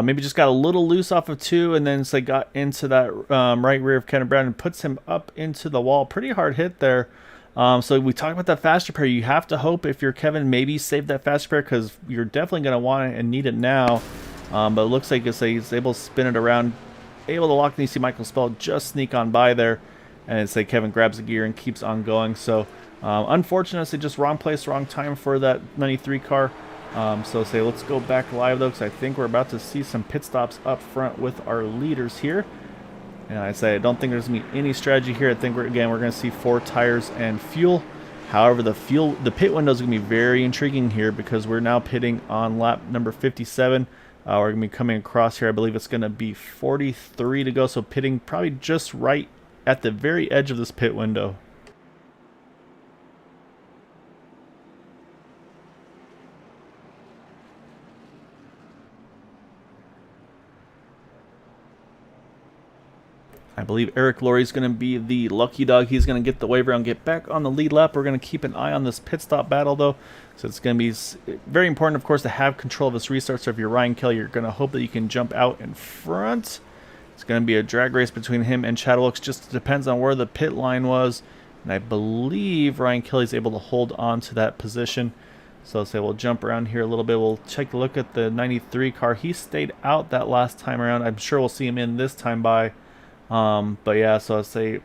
S1: maybe just got a little loose off of 2, and then so got into that right rear of Kevin Brown and puts him up into the wall. Pretty hard hit there. So we talked about that fast repair. You have to hope, if you're Kevin, maybe save that fast repair, because you're definitely going to want it and need it now. But it looks like he's able to spin it around, able to lock, and you see Michael Spell just sneak on by there. and say Kevin grabs the gear and keeps on going. So unfortunately, just wrong place, wrong time for that 93 car. So say let's go back live though, because I think we're about to see some pit stops up front with our leaders here. And I say I don't think there's gonna be any strategy here. I think we're gonna see 4 tires and fuel. However, the pit window is gonna be very intriguing here, because we're now pitting on lap number 57. We're gonna be coming across here. I believe it's gonna be 43 to go, so pitting probably just right at the very edge of this pit window. I believe Eric Laurie is going to be the lucky dog. He's going to get the wave around, get back on the lead lap. We're going to keep an eye on this pit stop battle, though. So it's going to be very important, of course, to have control of this restart. So if you're Ryan Kelly, you're going to hope that you can jump out in front. It's going to be a drag race between him and Chad Wilkes. Just depends on where the pit line was. And I believe Ryan Kelly's able to hold on to that position. So say we'll jump around here a little bit. We'll take a look at the 93 car. He stayed out that last time around. I'm sure we'll see him in this time by. But yeah, so I say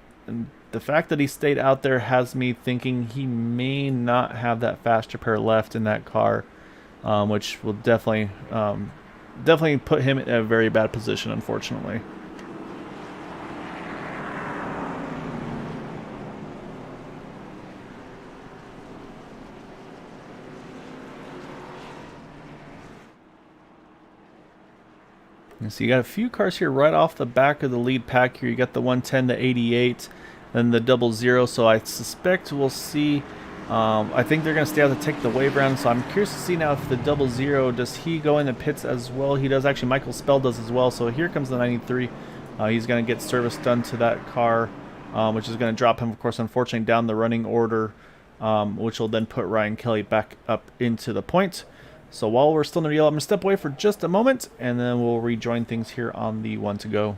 S1: the fact that he stayed out there has me thinking he may not have that fast repair left in that car, which will definitely put him in a very bad position, unfortunately. So you got a few cars here right off the back of the lead pack here. You got the 110, the 88, then the 00. So I suspect we'll see. I think they're going to stay out to take the wave round. So I'm curious to see now if the 00, does he go in the pits as well? He does. Actually, Michael Spell does as well. So here comes the 93. He's going to get service done to that car, which is going to drop him, of course, unfortunately, down the running order, which will then put Ryan Kelly back up into the point. So while we're still in the yellow, I'm going to step away for just a moment, and then we'll rejoin things here on the 1 to go.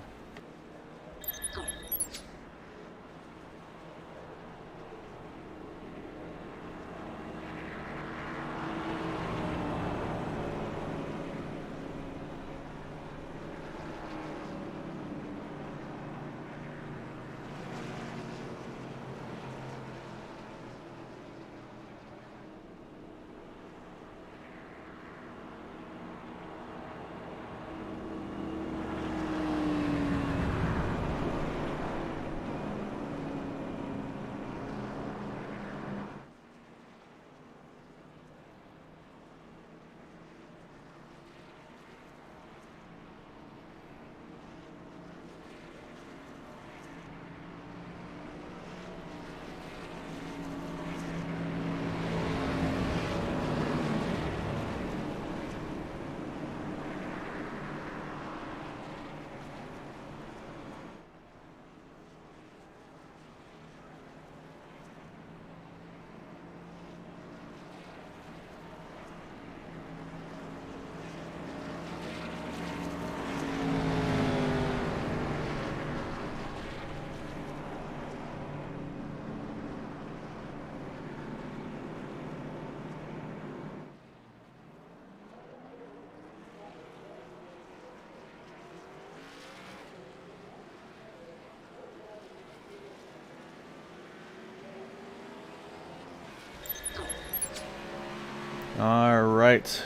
S1: Alright,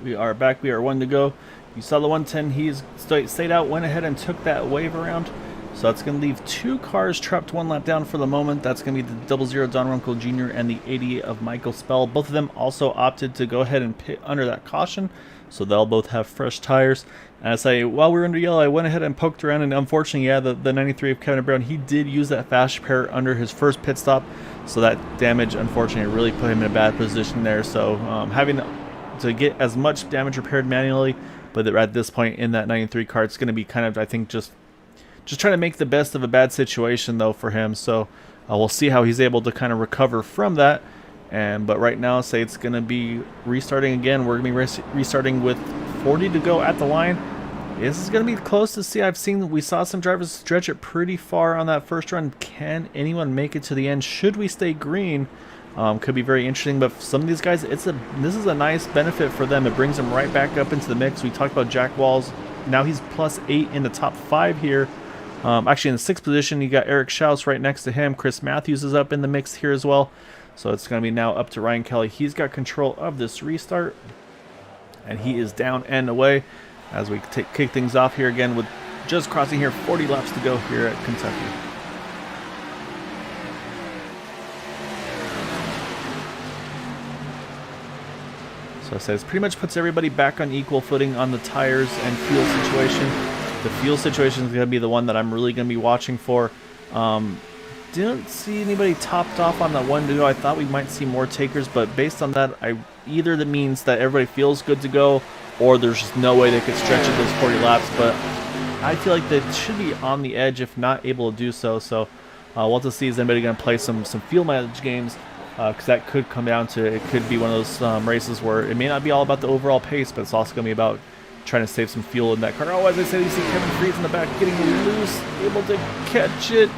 S1: we are back. We are 1 to go. You saw the 110. He's stayed out, went ahead and took that wave around. So that's going to leave 2 cars trapped 1 lap down for the moment. That's going to be the 00 Don Runkle Jr. and the 88 of Michael Spell. Both of them also opted to go ahead and pit under that caution. So they'll both have fresh tires. And I say, while we were under yellow, I went ahead and poked around, and unfortunately, yeah, the 93 of Kevin Brown, he did use that fast repair under his first pit stop. So that damage, unfortunately, really put him in a bad position there. So having to get as much damage repaired manually, but at this point in that 93 car, it's going to be kind of, I think, just trying to make the best of a bad situation, though, for him. So we'll see how he's able to kind of recover from that. But right now, say it's going to be restarting again. We're going to be restarting with 40 to go at the line. This is going to be close to see. We saw some drivers stretch it pretty far on that first run. Can anyone make it to the end? Should we stay green? Could be very interesting. But for some of these guys, this is a nice benefit for them. It brings them right back up into the mix. We talked about Jack Walls. Now he's +8 in the top 5 here. Actually, in the 6th position, you got Eric Schaus right next to him. Chris Matthews is up in the mix here as well. So it's going to be now up to Ryan Kelly. He's got control of this restart. And he is down and away as we kick things off here again with just crossing here 40 laps to go here at Kentucky. So I said it pretty much puts everybody back on equal footing on the tires and fuel situation. The fuel situation is going to be the one that I'm really going to be watching for. Didn't see anybody topped off on that one to go. I thought we might see more takers, but based on that, either that means that everybody feels good to go, or there's just no way they could stretch it those 40 laps. But I feel like they should be on the edge if not able to do so. So we'll have to see, is anybody going to play some fuel mileage games, because that could come down to, it could be one of those races where it may not be all about the overall pace, but it's also going to be about trying to save some fuel in that car. Oh, as I said, you see Kevin Freeze in the back getting loose, able to catch it.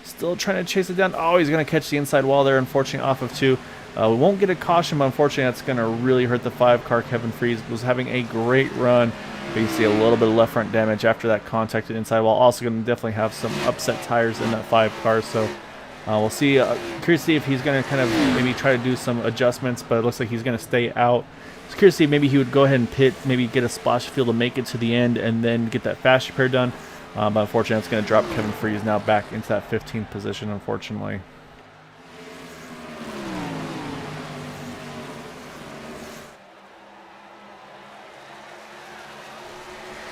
S1: Still trying to chase it down. Oh, he's going to catch the inside wall there, unfortunately, off of 2. We won't get a caution, but unfortunately, that's going to really hurt the 5 car. Kevin Freeze was having a great run, but you see a little bit of left front damage after that contacted inside wall. Also going to definitely have some upset tires in that 5 car, so we'll see. Curious to see if he's going to kind of maybe try to do some adjustments, but it looks like he's going to stay out. Just curious to see if maybe he would go ahead and pit, maybe get a splash fuel to make it to the end, and then get that fast repair done. But unfortunately, it's going to drop Kevin Freeze now back into that 15th position, unfortunately.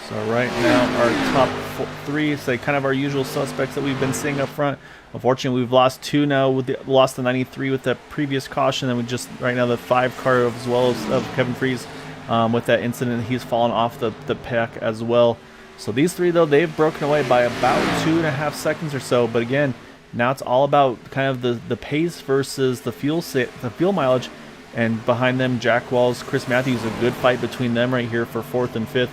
S1: So right now, our top 3, say kind of our usual suspects that we've been seeing up front. Unfortunately, we've lost 2 now. Lost the 93 with that previous caution, and we just right now the 5 car as well as of Kevin Freeze with that incident. He's fallen off the pack as well. So these 3, though, they've broken away by about 2.5 seconds or so. But again, now it's all about kind of the pace versus the fuel mileage. And behind them, Jack Walls, Chris Matthews, a good fight between them right here for 4th and 5th.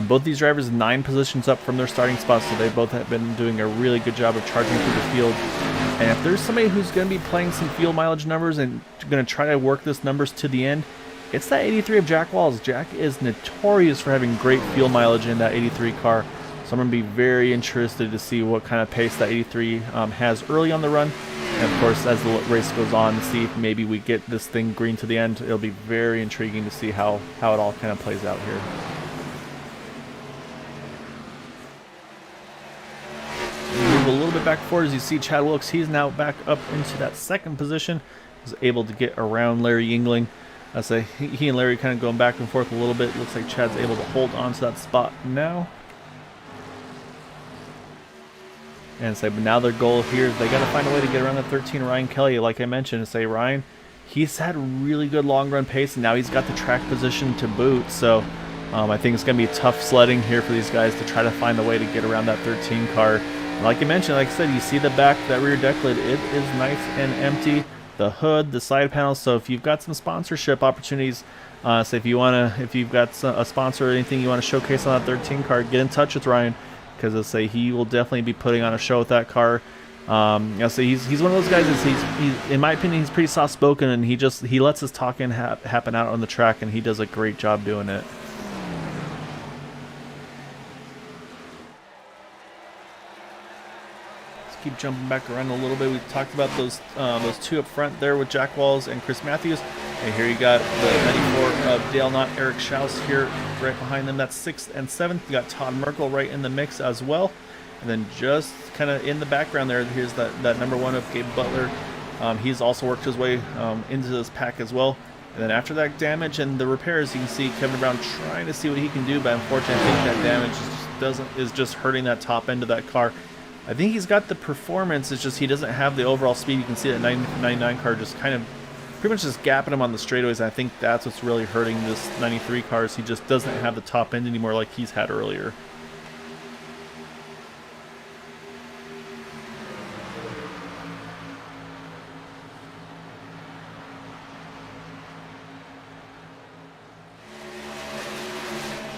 S1: Both these drivers 9 positions up from their starting spots, so they both have been doing a really good job of charging through the field. And if there's somebody who's going to be playing some fuel mileage numbers and going to try to work those numbers to the end, it's that 83 of Jack Walls. Jack is notorious for having great fuel mileage in that 83 car. So I'm going to be very interested to see what kind of pace that 83 has early on the run. And of course, as the race goes on, to see if maybe we get this thing green to the end. It'll be very intriguing to see how it all kind of plays out here. Move a little bit back forward as you see Chad Wilkes. He's now back up into that 2nd position. He's able to get around Larry Yingling. I say he and Larry kind of going back and forth a little bit. Looks like Chad's able to hold on to that spot now. And say, but now their goal here is they got to find a way to get around the 13 Ryan Kelly. Like I mentioned, say Ryan, he's had really good long run pace, and now he's got the track position to boot. So I think it's going to be tough sledding here for these guys to try to find a way to get around that 13 car. And like you mentioned, like I said, you see the back, that rear deck lid, it is nice and empty. The hood, the side panels. So if you've got some sponsorship opportunities, so if you've got a sponsor or anything you want to showcase on that 13 car, get in touch with Ryan, because I'll say he will definitely be putting on a show with that car. I'll say he's one of those guys. He's in my opinion, he's pretty soft spoken, and he lets his talking happen out on the track, and he does a great job doing it. Keep jumping back around a little bit. We talked about those 2 up front there with Jack Walls and Chris Matthews. And here you got the 94 of Dale Knott, Eric Schaus here right behind them. That's 6th and 7th. You got Todd Merkel right in the mix as well. And then just kind of in the background there, here's that number 1 of Gabe Butler. He's also worked his way into this pack as well. And then after that damage and the repairs, you can see Kevin Brown trying to see what he can do. But unfortunately, I think that damage is just hurting that top end of that car. I think he's got the performance, it's just he doesn't have the overall speed. You can see that 99 car just kind of pretty much just gapping him on the straightaways. I think that's what's really hurting this 93 cars. He just doesn't have the top end anymore like he's had earlier.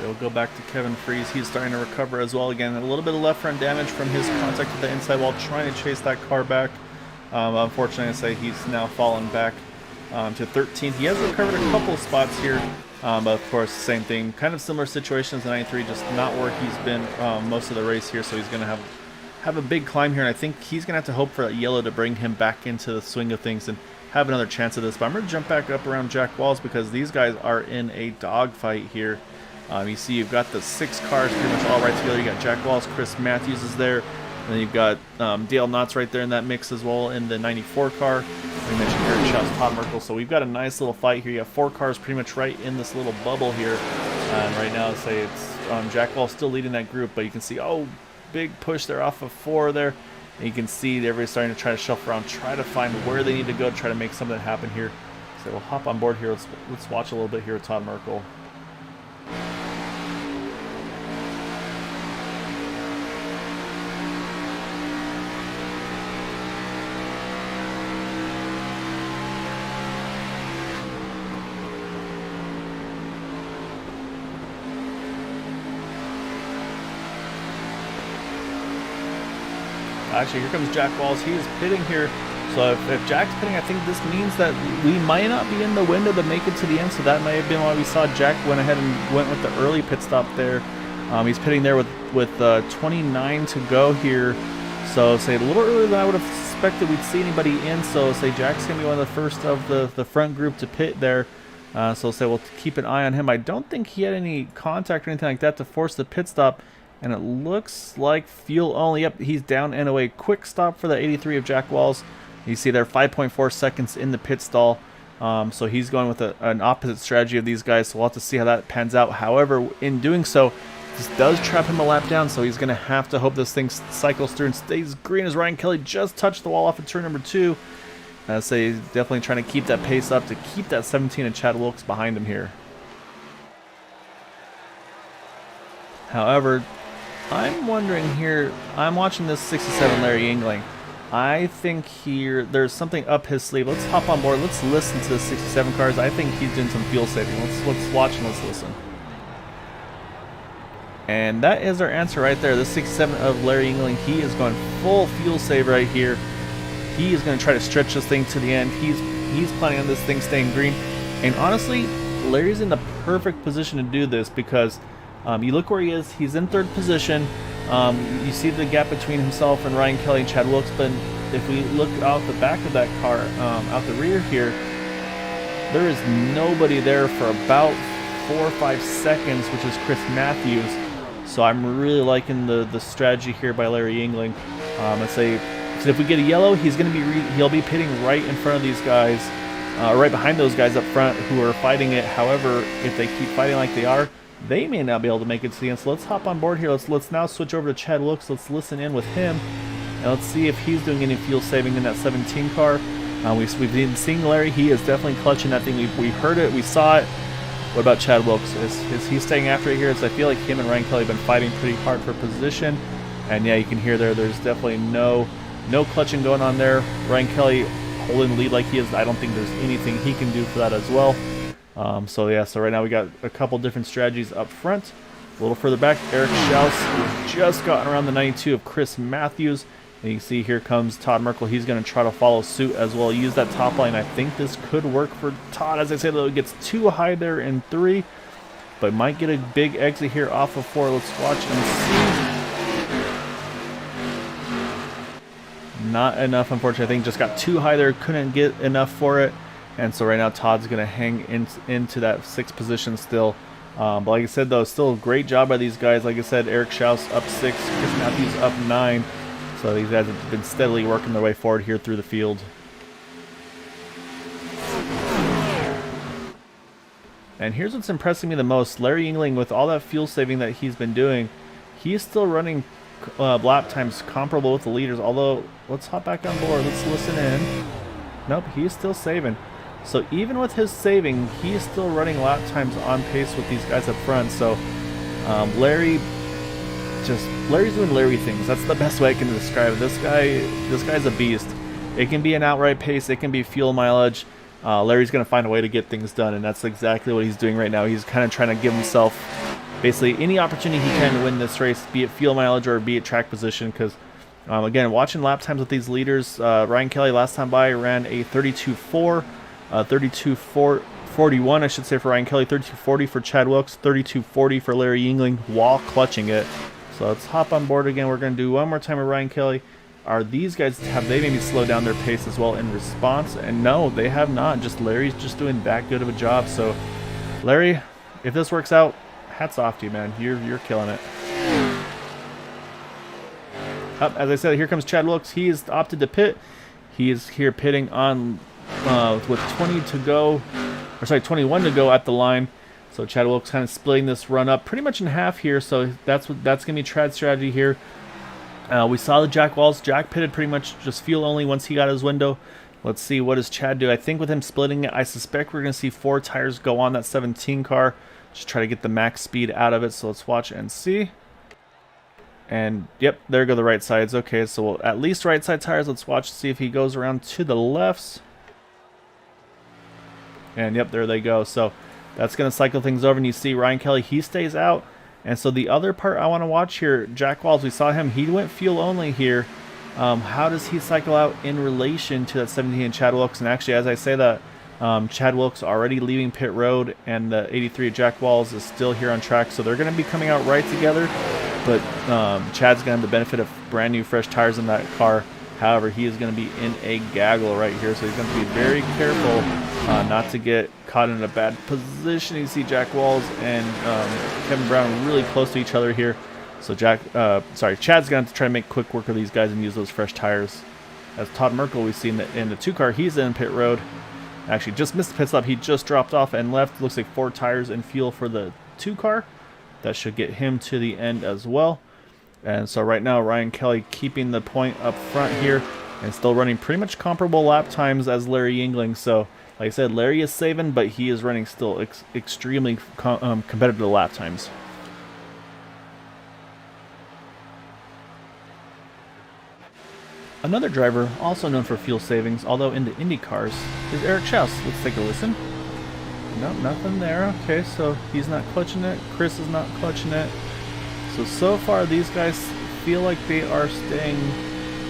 S1: We'll go back to Kevin Freeze. He's starting to recover as well. Again, a little bit of left front damage from his contact with the inside wall, trying to chase that car back. Unfortunately, I say he's now fallen back to 13th. He has recovered a couple of spots here But of course, same thing, kind of similar situation as the 93, just not where he's been most of the race here. So he's going to have a big climb here, and I think he's going to have to hope for that yellow to bring him back into the swing of things and have another chance at this. But I'm going to jump back up around Jack Walls because these guys are in a dogfight here. You see you've got the 6 cars pretty much all right together. You got Jack Walls, Chris Matthews is there, and then you've got Dale Knotts right there in that mix as well in the 94 car. We mentioned Eric Schaus, Todd Merkel. So we've got a nice little fight here. You have 4 cars pretty much right in this little bubble here. And right now, say it's Jack Walls still leading that group, but you can see, oh, big push there off of 4 there. And you can see everybody's starting to try to shuffle around, try to find where they need to go to try to make something happen here. So we'll hop on board here. Let's watch a little bit here with Todd Merkel. Actually, here comes Jack Walls. He is pitting here. So if Jack's pitting, I think this means that we might not be in the window to make it to the end. So that may have been why we saw Jack went ahead and went with the early pit stop there. He's pitting there with 29 to go here. So say a little earlier than I would have suspected we'd see anybody in. So say Jack's going to be one of the first of the front group to pit there. So say we'll keep an eye on him. I don't think he had any contact or anything like that to force the pit stop. And it looks like fuel only. Yep, he's down and away. Quick stop for the 83 of Jack Walls. You see there 5.4 seconds in the pit stall. So he's going with an opposite strategy of these guys. So we'll have to see how that pans out. However, in doing so, this does trap him a lap down. So he's going to have to hope this thing cycles through and stays green as Ryan Kelly just touched the wall off of turn number 2. So he's definitely trying to keep that pace up to keep that 17 of Chad Wilkes behind him here. However, I'm wondering here, I'm watching this 67 Larry Yingling. I think here there's something up his sleeve. Let's hop on board. Let's listen to the 67 cars. I think he's doing some fuel saving. Let's watch and let's listen. And that is our answer right there. The 67 of Larry Yingling, he is going full fuel save right here. He is going to try to stretch this thing to the end. He's planning on this thing staying green. And honestly, Larry's in the perfect position to do this because you look where he is. He's in 3rd position. You see the gap between himself and Ryan Kelly and Chad Wilkes. But if we look out the back of that car, out the rear here, there is nobody there for about 4 or 5 seconds, which is Chris Matthews. So I'm really liking the strategy here by Larry Yingling. Let's say so if we get a yellow, he'll be pitting right in front of these guys, right behind those guys up front who are fighting it. However, if they keep fighting like they are, they may not be able to make it to the end. So let's hop on board here. Let's now switch over to Chad Wilkes. Let's listen in with him, and let's see if he's doing any fuel saving in that 17 car. We've been seeing Larry. He is definitely clutching that thing. We heard it. We saw it. What about Chad Wilkes? Is he staying after it here? So I feel like him and Ryan Kelly have been fighting pretty hard for position. And yeah, you can hear there's definitely no clutching going on there. Ryan Kelly holding the lead like he is. I don't think there's anything he can do for that as well. So right now we got a couple different strategies up front. A little further back, Eric Schaus has just gotten around the 92 of Chris Matthews. And you can see here comes Todd Merkel. He's going to try to follow suit as well. Use that top line. I think this could work for Todd. As I said, it gets too high there in 3. But might get a big exit here off of 4. Let's watch and see. Not enough, unfortunately. I think just got too high there. Couldn't get enough for it. And so right now Todd's going to hang into that 6th position still. But like I said, though, still a great job by these guys. Like I said, Eric Schaus up 6, Chris Matthews up 9. So these guys have been steadily working their way forward here through the field. And here's what's impressing me the most. Larry Yingling, with all that fuel saving that he's been doing, he is still running lap times comparable with the leaders. Although, let's hop back on board. Let's listen in. Nope, he's still saving. So even with his saving, he is still running lap times on pace with these guys up front. So Larry's doing Larry things. That's the best way I can describe it. This guy's a beast. It can be an outright pace. It can be fuel mileage. Larry's going to find a way to get things done, and that's exactly what he's doing right now. He's kind of trying to give himself basically any opportunity he can to win this race, be it fuel mileage or be it track position, because again, watching lap times with these leaders, Ryan Kelly last time by ran a 32.4, 32.44 32.41, I should say, for Ryan Kelly. 32.40 for Chad Wilkes. 32.40 for Larry Yingling while clutching it. So let's hop on board again. We're going to do one more time with Ryan Kelly. Are these guys, have they maybe slowed down their pace as well in response? And no, they have not. Just Larry's just doing that good of a job. So Larry, if this works out, hats off to you, man. You're killing it. As I said, here comes Chad Wilkes. He is opted to pit. He is here pitting on with 20 to go, or sorry, 21 to go at the line. So Chad Wilkes kind of splitting this run up pretty much in half here. So that's gonna be Chad's strategy here. We saw the Jack Walls. Jack pitted pretty much just fuel only once he got his window. Let's see, what does Chad do? I think with him splitting it, I suspect we're gonna see 4 tires go on that 17 car. Just try to get the max speed out of it. So let's watch and see. And yep, there go the right sides. Okay, so we'll at least right side tires. Let's watch, see if he goes around to the lefts. And yep, there they go. So that's going to cycle things over. And you see Ryan Kelly, he stays out. And so the other part I want to watch here, Jack Walls, we saw him. He went fuel only here. How does he cycle out in relation to that 17 and Chad Wilkes? And actually, as I say that, Chad Wilkes already leaving pit road, and the 83 Jack Walls is still here on track. So they're going to be coming out right together. But Chad's going to have the benefit of brand new fresh tires in that car. However, he is going to be in a gaggle right here, so he's going to be very careful not to get caught in a bad position. You see Jack Walls and Kevin Brown really close to each other here. So Chad's going to have to try to make quick work of these guys and use those fresh tires. As Todd Merkel, we've seen that in the 2 car, he's in pit road. Actually, just missed the pit stop. He just dropped off and left. Looks like 4 tires and fuel for the 2 car. That should get him to the end as well. And so right now, Ryan Kelly keeping the point up front here and still running pretty much comparable lap times as Larry Yingling. So, like I said, Larry is saving, but he is running still extremely competitive lap times. Another driver, also known for fuel savings, although in the Indy cars, is Eric Schaus. Let's take a listen. Nope, nothing there. Okay, so he's not clutching it. Chris is not clutching it. So far, these guys feel like they are staying.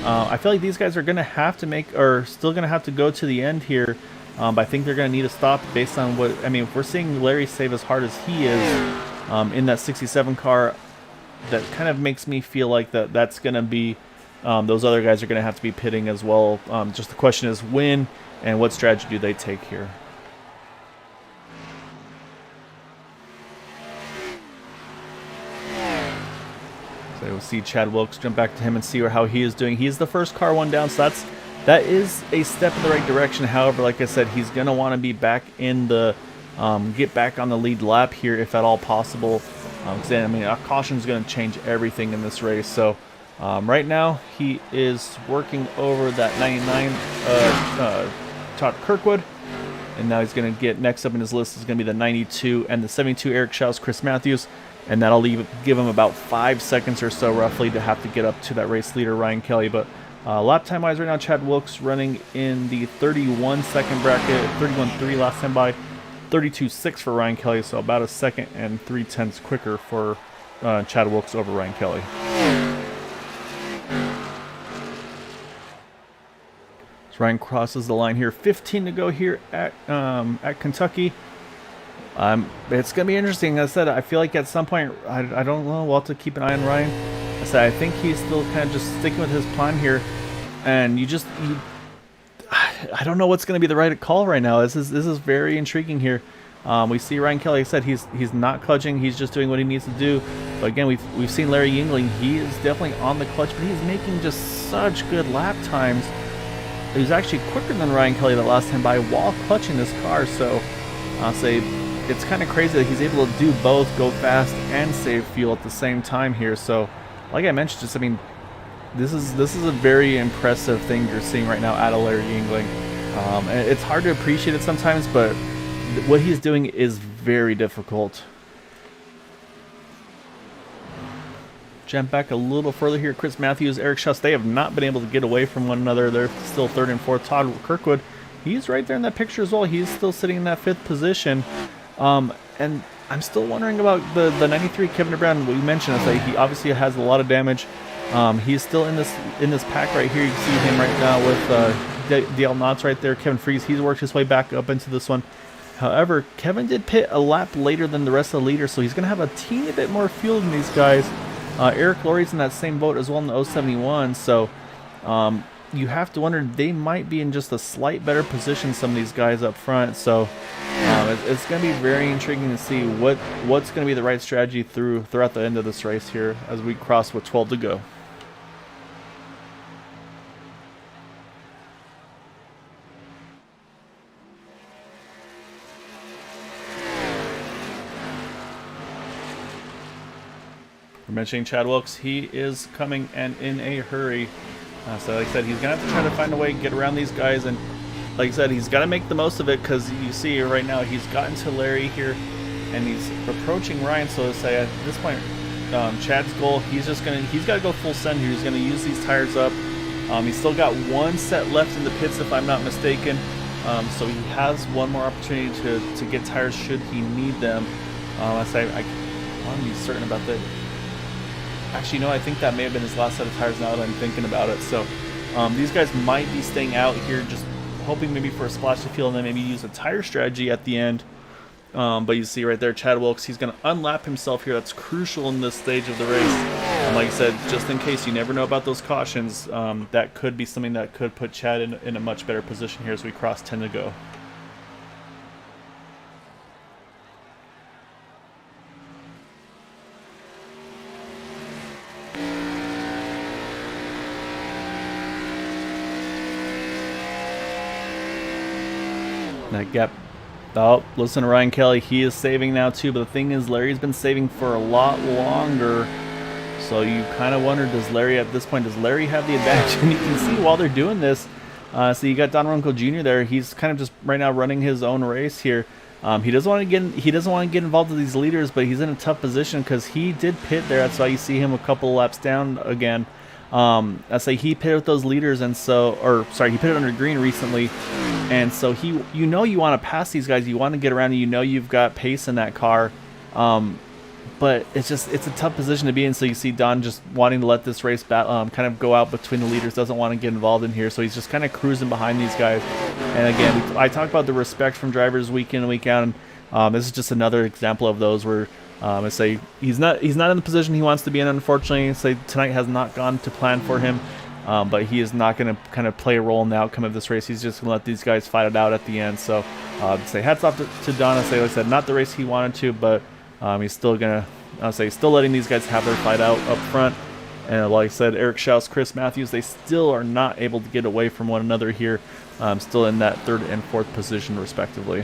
S1: I feel like these guys are going to have to make, or still going to have to go to the end here. But I think they're going to need a stop based on what, I mean, if we're seeing Larry save as hard as he is in that 67 car, that kind of makes me feel like that's going to be, those other guys are going to have to be pitting as well. Just the question is when and what strategy do they take here? So we'll see Chad Wilkes, jump back to him and see how he is doing. He is the first car one down, so that is a step in the right direction. However, like I said, he's going to want to be back in the, get back on the lead lap here if at all possible. I mean, a caution is going to change everything in this race. So right now, he is working over that 99 Todd Kirkwood. And now he's going to get, next up in his list is going to be the 92 and the 72 Eric Schaus, Chris Matthews. And that'll give him about 5 seconds or so roughly to have to get up to that race leader, Ryan Kelly. But lap time wise right now, Chad Wilkes running in the 31 second bracket, 31.3 last time by, 32.6 for Ryan Kelly. So about a second and 3/10 quicker for Chad Wilkes over Ryan Kelly. So Ryan crosses the line here. 15 to go here at Kentucky. It's going to be interesting. As I said, I feel like at some point, I don't know, we'll have to keep an eye on Ryan. I said, I think he's still kind of just sticking with his plan here. And I don't know what's going to be the right call right now. This is very intriguing here. We see Ryan Kelly, like I said, he's not clutching. He's just doing what he needs to do. But again, we've seen Larry Yingling. He is definitely on the clutch, but he's making just such good lap times. He was actually quicker than Ryan Kelly the last time by while clutching this car. So I'll say, it's kind of crazy that he's able to do both, go fast and save fuel at the same time here. So, like I mentioned, I mean, this is a very impressive thing you're seeing right now out of Larry Yingling. It's hard to appreciate it sometimes, but what he's doing is very difficult. Jump back a little further here. Chris Matthews, Eric Schaus, they have not been able to get away from one another. They're still 3rd and 4th. Todd Kirkwood, he's right there in that picture as well. He's still sitting in that 5th position. And I'm still wondering about the 93 Kevin Brown. We mentioned is that he obviously has a lot of damage. He's still in this pack right here. You can see him right now with DL Knotts right there. Kevin Freeze, he's worked his way back up into this one. However, Kevin did pit a lap later than the rest of the leaders, so he's going to have a teeny bit more fuel than these guys. Eric Lorry's in that same boat as well in the 071, so you have to wonder, they might be in just a slight better position, some of these guys up front. So it's going to be very intriguing to see what's going to be the right strategy throughout the end of this race here as we cross with 12 to go. We're mentioning Chad Wilkes. He is coming and in a hurry. So like I said, he's going to have to try to find a way to get around these guys. And like I said, he's got to make the most of it, because you see right now he's gotten to Larry here and he's approaching Ryan. So to say, at this point, Chad's goal, he's got to go full send here. He's going to use these tires up. He's still got one set left in the pits, if I'm not mistaken. So he has one more opportunity to get tires should he need them. I want to be certain about that. Actually, no, I think that may have been his last set of tires now that I'm thinking about it. So these guys might be staying out here, just hoping maybe for a splash of fuel and then maybe use a tire strategy at the end. But you see right there, Chad Wilkes, he's going to unlap himself here. That's crucial in this stage of the race. And like I said, just in case, you never know about those cautions, that could be something that could put Chad in a much better position here as we cross 10 to go. That gap. Oh, listen to Ryan Kelly. He is saving now too. But the thing is, Larry's been saving for a lot longer. So you kind of wonder, does Larry at this point, does Larry have the advantage? And you can see while they're doing this, so you got Don Runkel Jr. there. He's kind of just right now running his own race here. He doesn't want to get involved with these leaders, but he's in a tough position because he did pit there. That's why you see him a couple laps down again. I say he pitted with those leaders, and so, he pitted under green recently, and so you want to pass these guys, you want to get around, and you've got pace in that car, but it's a tough position to be in. So you see Don just wanting to let this race kind of go out between the leaders, doesn't want to get involved in here, so he's just kind of cruising behind these guys. And again, I talk about the respect from drivers week in and week out, and this is just another example of those where I say he's not in the position he wants to be in, unfortunately. I say tonight has not gone to plan for him, but he is not going to kind of play a role in the outcome of this race. He's just going to let these guys fight it out at the end. So say hats off to Don. Like I said, not the race he wanted to, but he's still going to, still letting these guys have their fight out up front. And like I said, Eric Schaus, Chris Matthews, they still are not able to get away from one another here, still in that third and fourth position respectively.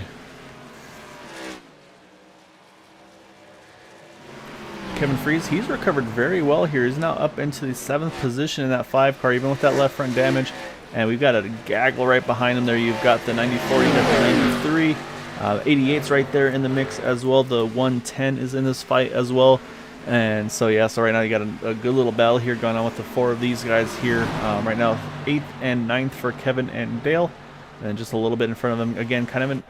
S1: Kevin Freese, he's recovered very well here. He's now up into the 7th position in that 5 car, even with that left front damage. And we've got a gaggle right behind him there. You've got the 94, you've got the 93. 88's right there in the mix as well. The 110 is in this fight as well. And so, yeah, so right now you got a good little battle here going on with the 4 of these guys here. Right now, 8th and 9th for Kevin and Dale. And just a little bit in front of them. Again, kind of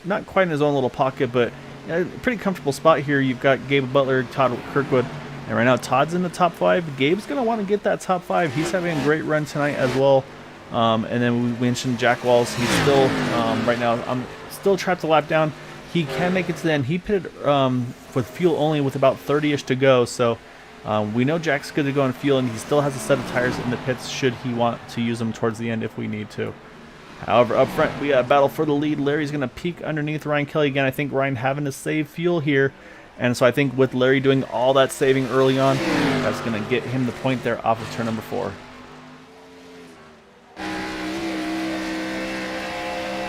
S1: not quite in his own little pocket, but a pretty comfortable spot here. You've got Gabe Butler, Todd Kirkwood, and right now Todd's in the top 5. Gabe's going to want to get that top 5. He's having a great run tonight as well. And then we mentioned Jack Walls. He's still, right now, I'm still trapped a lap down. He can make it to the end. He pitted with fuel only with about 30-ish to go. So we know Jack's good to go on fuel, and he still has a set of tires in the pits should he want to use them towards the end if we need to. However, up front, we got a battle for the lead. Larry's going to peek underneath Ryan Kelly again. I think Ryan having to save fuel here. And so I think with Larry doing all that saving early on, that's going to get him the point there off of turn number 4.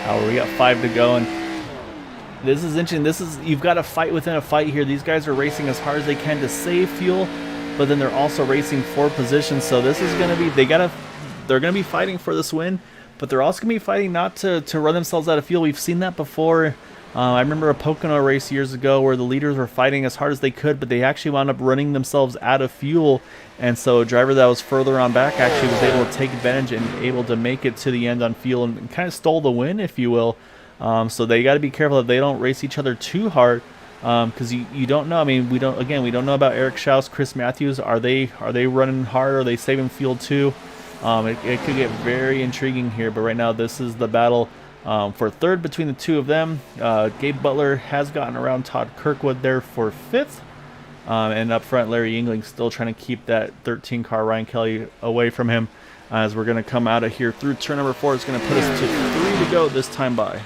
S1: However, we got 5 to go, and this is interesting. You've got a fight within a fight here. These guys are racing as hard as they can to save fuel, but then they're also racing for position. So this is going to be, they're going to be fighting for this win. But they're also going to be fighting not to run themselves out of fuel. We've seen that before. I remember a Pocono race years ago where the leaders were fighting as hard as they could, but they actually wound up running themselves out of fuel. And so a driver that was further on back actually was able to take advantage and able to make it to the end on fuel and kind of stole the win, if you will. So they got to be careful that they don't race each other too hard, because you don't know. I mean, we don't know about Eric Schaus, Chris Matthews. Are they running hard? Are they saving fuel too? It could get very intriguing here, but right now this is the battle For third between the two of them. Gabe Butler has gotten around Todd Kirkwood there for fifth. And up front, Larry Yingling still trying to keep that 13 car Ryan Kelly away from him. As we're going to come out of here through turn number 4. It's going to put us to 3 to go this time by.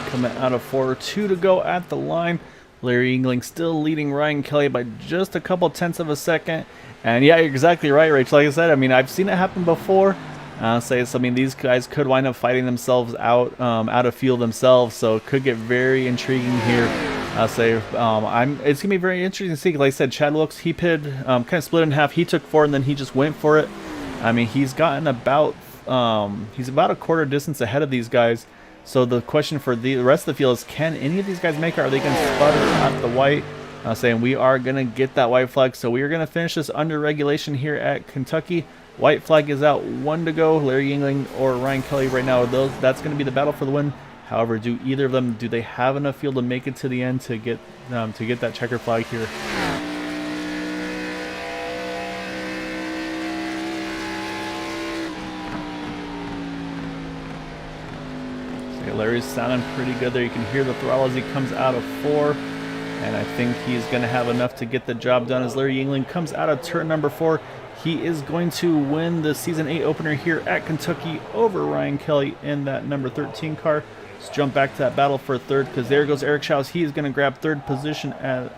S1: Coming out of 4, 2 to go at the line. Larry Yingling still leading Ryan Kelly by just a couple tenths of a second. And yeah, you're exactly right, Rachel. Like I said, I mean, I've seen it happen before. I mean, these guys could wind up fighting themselves out of field themselves, so it could get very intriguing here. It's gonna be very interesting to see. Like I said, Chad Wilkes, he pitted, kind of split in half. He took 4 and then he just went for it. I mean, he's gotten about he's about a quarter distance ahead of these guys. So the question for the rest of the field is, can any of these guys make it? Are they going to sputter at the white? Saying we are going to get that white flag. So we are going to finish this under regulation here at Kentucky. White flag is out, 1 to go. Larry Yingling or Ryan Kelly right now, that's going to be the battle for the win. However, do either of them, do they have enough field to make it to the end to get that checker flag here? Larry's sounding pretty good there. You can hear the throttle as he comes out of 4. And I think he's going to have enough to get the job done as Larry Yingling comes out of turn number 4. He is going to win the Season 8 opener here at Kentucky over Ryan Kelly in that number 13 car. Let's jump back to that battle for third, because there goes Eric Schaus. He is going to grab third position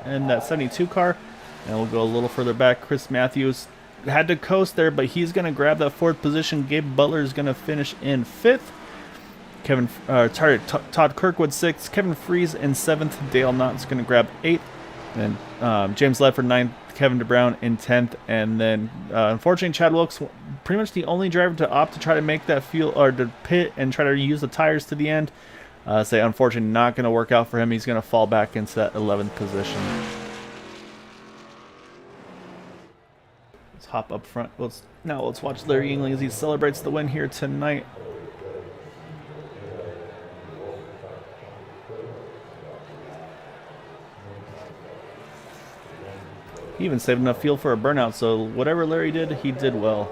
S1: in that 72 car. And we'll go a little further back. Chris Matthews had to coast there, but he's going to grab that 4th position. Gabe Butler is going to finish in 5th. Todd Kirkwood 6th, Kevin Fries in 7th, Dale Knott's going to grab 8th, and James Ledford 9th, Kevin DeBrown in 10th, and then unfortunately Chad Wilkes, pretty much the only driver to opt to try to make that field or to pit and try to use the tires to the end. Unfortunately not going to work out for him. He's going to fall back into that 11th position. Let's hop up front. Let's watch Larry Yingling as he celebrates the win here tonight. He even saved enough fuel for a burnout, so whatever Larry did, he did well.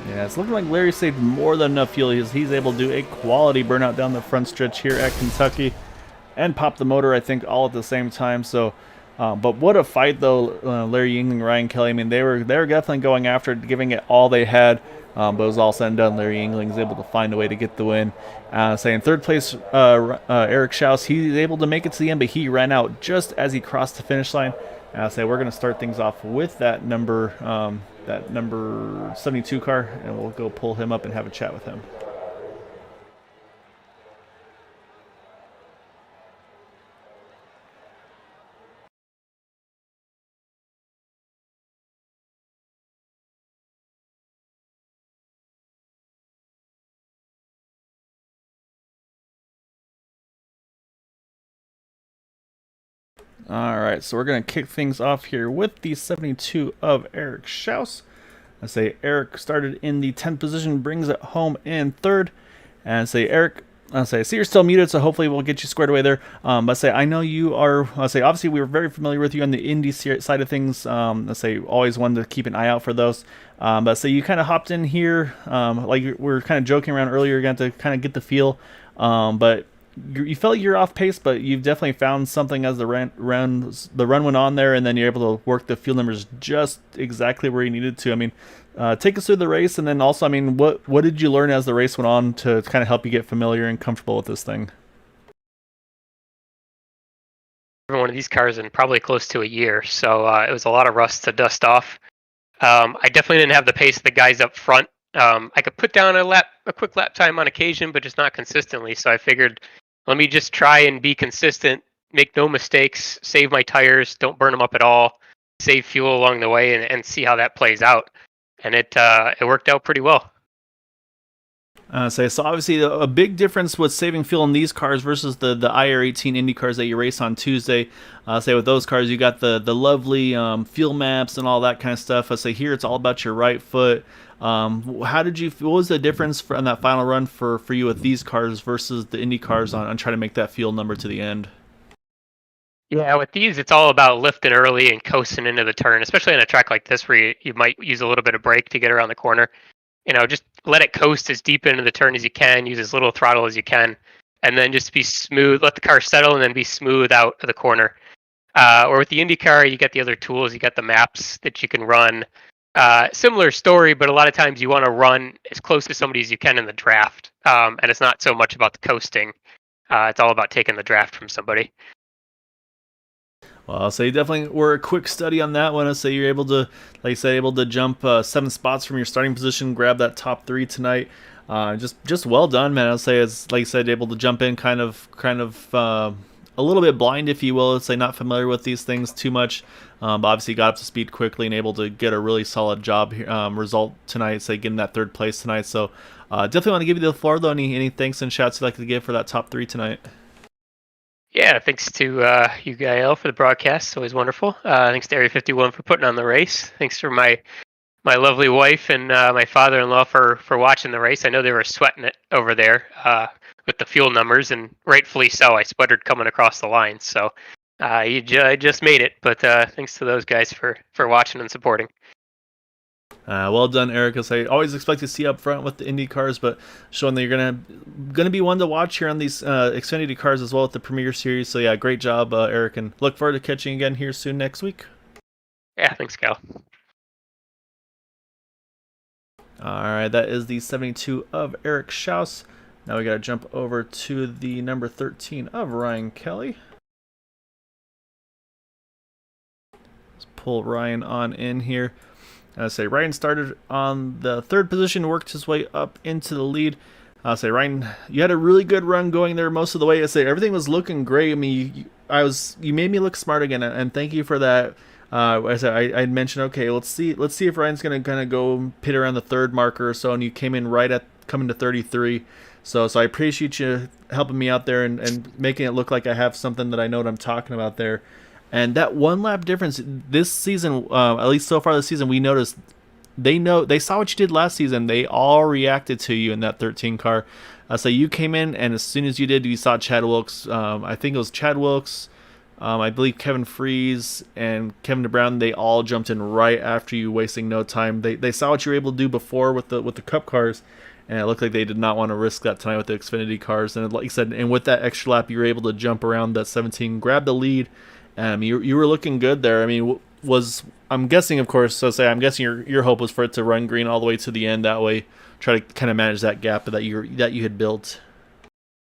S1: Yeah, it's looking like Larry saved more than enough fuel. He's able to do a quality burnout down the front stretch here at Kentucky and pop the motor, I think, all at the same time. So, but what a fight, though, Larry Yingling, Ryan Kelly. I mean, they were definitely going after it, giving it all they had. But it was all said and done. Larry Yingling was able to find a way to get the win. In third place, Eric Schaus, he's able to make it to the end, but he ran out just as he crossed the finish line. We're going to start things off with that number 72 car, and we'll go pull him up and have a chat with him. All right, so we're going to kick things off here with the 72 of Eric Schaus. Eric started in the 10th position, brings it home in 3rd. And Eric, I see you're still muted, so hopefully we'll get you squared away there. I know you are, obviously we were very familiar with you on the Indy side of things. Always wanted to keep an eye out for those. You kind of hopped in here, like we were kind of joking around earlier, you're going to kind of get the feel. But you felt you're off pace, but you've definitely found something as the run went on there, and then you're able to work the field numbers just exactly where you needed to. I mean, take us through the race, and then also, I mean, what did you learn as the race went on to kind of help you get familiar and comfortable with this thing?
S2: one of these cars in probably close to a year, so it was a lot of rust to dust off. I definitely didn't have the pace of the guys up front. I could put down a quick lap time on occasion, but just not consistently. So I figured, let me just try and be consistent, make no mistakes, save my tires, don't burn them up at all, save fuel along the way, and see how that plays out. And it worked out pretty well.
S1: So obviously a big difference with saving fuel in these cars versus the IR18 Indy cars that you race on Tuesday. Say with those cars, you got the lovely fuel maps and all that kind of stuff. I say here it's all about your right foot. How did you? What was the difference on that final run for you with these cars versus the Indy cars on trying to make that fuel number to the end?
S2: Yeah, with these, it's all about lifting early and coasting into the turn, especially on a track like this where you might use a little bit of brake to get around the corner. Just let it coast as deep into the turn as you can, use as little throttle as you can, and then just be smooth, let the car settle, and then be smooth out of the corner. Or with the IndyCar, you get the other tools, you got the maps that you can run. Similar story, but a lot of times you want to run as close to somebody as you can in the draft, and it's not so much about the coasting. It's all about taking the draft from somebody.
S1: Well, I'll say definitely were a quick study on that one. I'll say you're able to, like I said, able to jump 7 spots from your starting position, grab that top 3 tonight. Just well done, man. I'll say it's like I said, able to jump in kind of a little bit blind, if you will. Let's say not familiar with these things too much, but obviously got up to speed quickly and able to get a really solid job result tonight. Say getting that 3rd place tonight. So definitely want to give you the floor though. Any thanks and shouts you'd like to give for that top 3 tonight?
S2: Yeah, thanks to you, Gael, for the broadcast. It's always wonderful. Thanks to Area 51 for putting on the race. Thanks for my lovely wife and my father-in-law for watching the race. I know they were sweating it over there with the fuel numbers, and rightfully so. I sputtered coming across the line, so I just made it. But thanks to those guys for watching and supporting.
S1: Well done, Eric. I always expect to see up front with the Indy cars, but showing that you're gonna be one to watch here on these Xfinity cars as well with the Premier Series. So yeah, great job, Eric, and look forward to catching you again here soon next week.
S2: Yeah, thanks, Cal.
S1: All right, that is the 72 of Eric Schaus. Now we got to jump over to the number 13 of Ryan Kelly. Let's pull Ryan on in here. I say Ryan started on the 3rd position, worked his way up into the lead. I'll say Ryan, you had a really good run going there most of the way. I say everything was looking great. I mean, you made me look smart again, and thank you for that. I said I mentioned, okay, let's see if Ryan's gonna kind of go pit around the 3rd marker or so, and you came in right at coming to 33. So I appreciate you helping me out there and making it look like I have something that I know what I'm talking about there. And that 1 lap difference this season, at least so far this season, we noticed they saw what you did last season. They all reacted to you in that 13 car. So you came in, and as soon as you did, you saw Chad Wilkes. I think it was Chad Wilkes. I believe Kevin Freeze and Kevin DeBrown. They all jumped in right after you, wasting no time. They saw what you were able to do before with the Cup cars, and it looked like they did not want to risk that tonight with the Xfinity cars. And like you said, and with that extra lap, you were able to jump around that 17, grab the lead. You were looking good there. I mean, I'm guessing, of course. So I'm guessing your hope was for it to run green all the way to the end. That way, try to kind of manage that gap that you had built.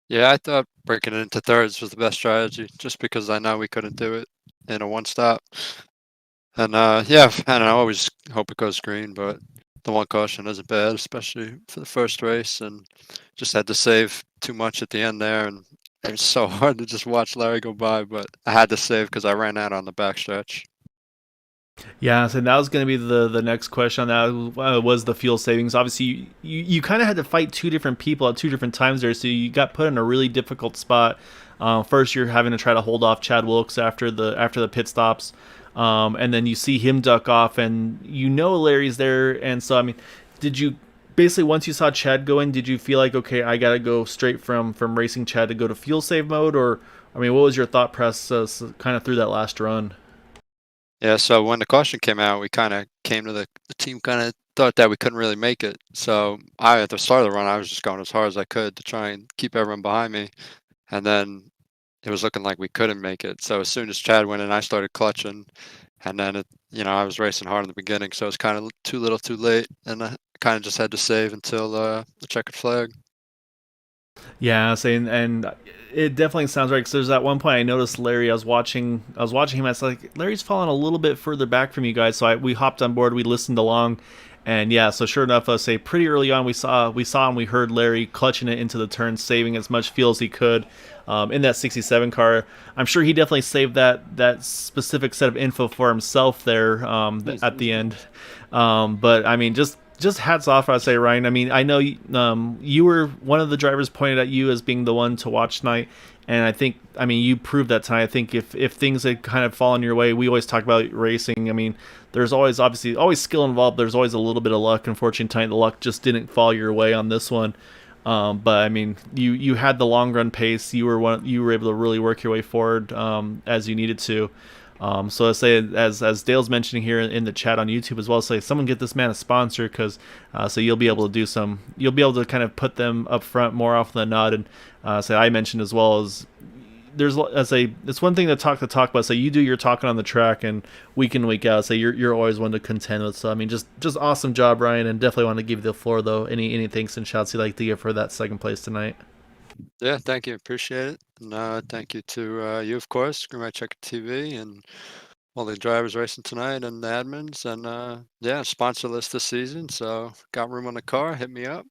S3: Yeah, I thought breaking it into thirds was the best strategy, just because I know we couldn't do it in a 1-stop. And yeah, I don't know, I always hope it goes green, but the 1 caution isn't bad, especially for the first race. And just had to save too much at the end there, and it was so hard to just watch Larry go by, but I had to save because I ran out on the backstretch.
S1: Yeah, so that was going to be the next question on that was the fuel savings. Obviously, you kind of had to fight 2 different people at 2 different times there, so you got put in a really difficult spot. First, you're having to try to hold off Chad Wilkes after the pit stops, and then you see him duck off, and Larry's there, and so I mean, did you basically once you saw Chad go in, did you feel like, okay, I got to go straight from racing Chad to go to fuel save mode, or I mean, what was your thought process kind of through that last run?
S3: Yeah, so when the caution came out, we kind of came to the team kind of thought that we couldn't really make it. So at the start of the run, I was just going as hard as I could to try and keep everyone behind me. And then it was looking like we couldn't make it. So as soon as Chad went in, I started clutching. And then, I was racing hard in the beginning. So it was kind of too little too late. And I kind of just had to save until the checkered flag.
S1: Yeah, saying and it definitely sounds right because there's that one point I noticed Larry. I was watching him. I was like, Larry's falling a little bit further back from you guys. So we hopped on board. We listened along, and yeah. So sure enough, I say pretty early on we saw and we heard Larry clutching it into the turn, saving as much fuel as he could. In that 67 car, I'm sure he definitely saved that specific set of info for himself there at the end. But I mean, just hats off, I'd say, Ryan. I mean, I know you were one of the drivers pointed at you as being the one to watch tonight, and I think, I mean, you proved that tonight. I think if things had kind of fallen your way, we always talk about racing. I mean, there's always obviously always skill involved. There's always a little bit of luck. Unfortunately, tonight the luck just didn't fall your way on this one. But I mean, you had the long run pace. You were able to really work your way forward as you needed to. So I say, as Dale's mentioning here in the chat on YouTube as well, say someone get this man a sponsor because so you'll be able to kind of put them up front more often than not. And say I mentioned as well as it's one thing to talk about. Say you do your talking on the track and week in week out. Say you're always one to contend with. So I mean, just awesome job, Ryan, and definitely want to give you the floor though. Any thanks and shouts you'd like to give for that second place tonight.
S3: Yeah, thank you. Appreciate it. And thank you to you, of course, Greenway Checker TV, and all the drivers racing tonight, and the admins. And yeah, sponsor list this season. So got room on the car, hit me up.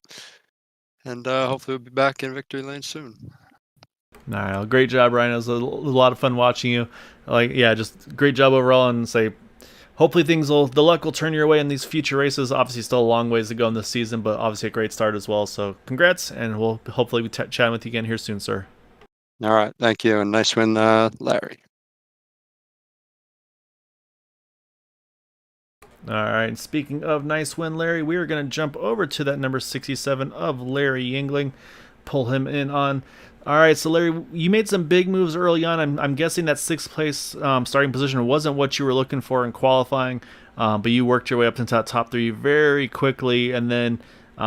S3: And hopefully we'll be back in victory lane soon.
S1: All right, well, great job, Ryan. It was a lot of fun watching you. Like, yeah, just great job overall, and say hopefully the luck will turn your way in these future races. Obviously, still a long ways to go in this season, but obviously a great start as well. So congrats, and we'll hopefully be chatting with you again here soon, sir.
S3: All right, thank you, and nice win, Larry.
S1: All right, speaking of nice win, Larry, we are going to jump over to that number 67 of Larry Yingling, pull him in on. All right, so Larry, you made some big moves early on. I'm guessing that sixth place starting position wasn't what you were looking for in qualifying, but you worked your way up into that top three very quickly, and then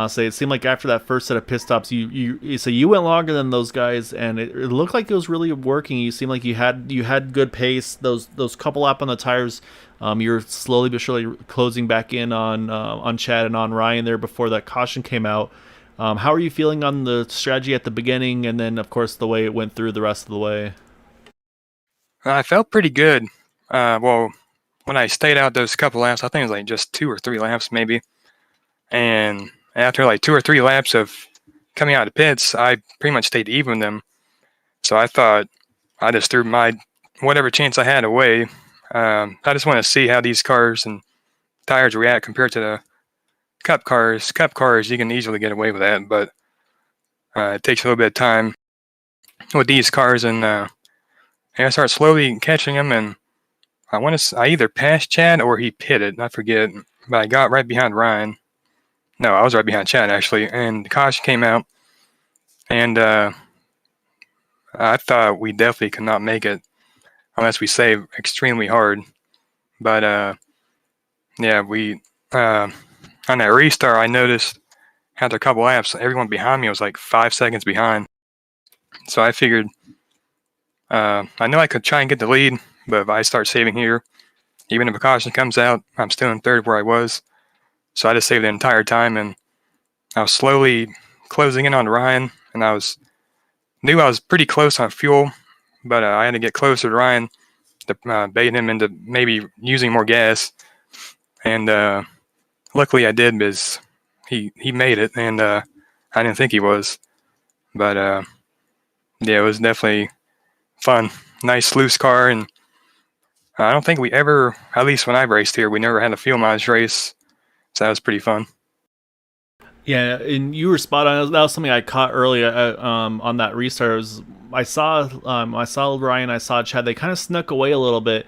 S1: say it seemed like after that first set of pit stops, you went longer than those guys, and it looked like it was really working. You seemed like you had good pace. Those couple lap on the tires, you're slowly but surely closing back in on Chad and on Ryan there before that caution came out. How are you feeling on the strategy at the beginning, and then of course the way it went through the rest of the way?
S4: I felt pretty good. Well, when I stayed out those couple laps, I think it was like just 2 or 3 laps maybe. And after like 2 or 3 laps of coming out of pits, I pretty much stayed even with them. So I thought I just threw my whatever chance I had away. I just want to see how these cars and tires react compared to the Cup cars. Cup cars, you can easily get away with that, but it takes a little bit of time with these cars. And I started slowly catching them, and I either passed Chad or he pitted. I forget, but I got right behind Ryan. No, I was right behind Chad actually, and the caution came out, and I thought we definitely could not make it unless we save extremely hard. But yeah, we on that restart, I noticed after a couple laps, everyone behind me was like 5 seconds behind. So I figured, I know I could try and get the lead, but if I start saving here, even if a caution comes out, I'm still in third where I was. So I just saved the entire time, and I was slowly closing in on Ryan, and knew I was pretty close on fuel, but I had to get closer to Ryan to bait him into maybe using more gas. And luckily I did, because he made it, and I didn't think he was. But yeah, it was definitely fun. Nice loose car, and I don't think we ever, at least when I've raced here, we never had a fuel mileage race. So that was pretty fun.
S1: Yeah, and you were spot on. That was something I caught early on that restart. I saw Ryan, I saw Chad. They kind of snuck away a little bit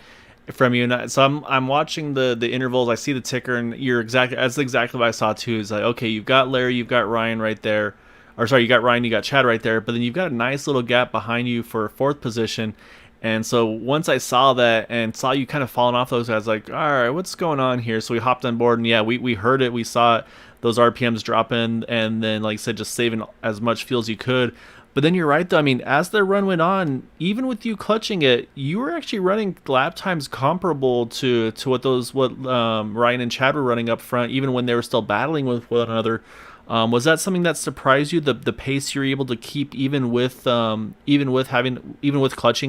S1: from you, and so I'm watching the intervals. I see the ticker, and that's exactly what I saw too. Is like, okay, you've got Larry, you've got Ryan right there, or sorry, you got Ryan, you got Chad right there, but then you've got a nice little gap behind you for fourth position. And so once I saw that and saw you kind of falling off those guys, like, all right, what's going on here? So we hopped on board, and yeah, we heard it, we saw it, those RPMs dropping, and then, like I said, just saving as much fuel as you could. But then you're right, though. I mean, as the run went on, even with you clutching it, you were actually running lap times comparable to what Ryan and Chad were running up front, even when they were still battling with one another Was that something that surprised you? The pace you're able to keep even with clutching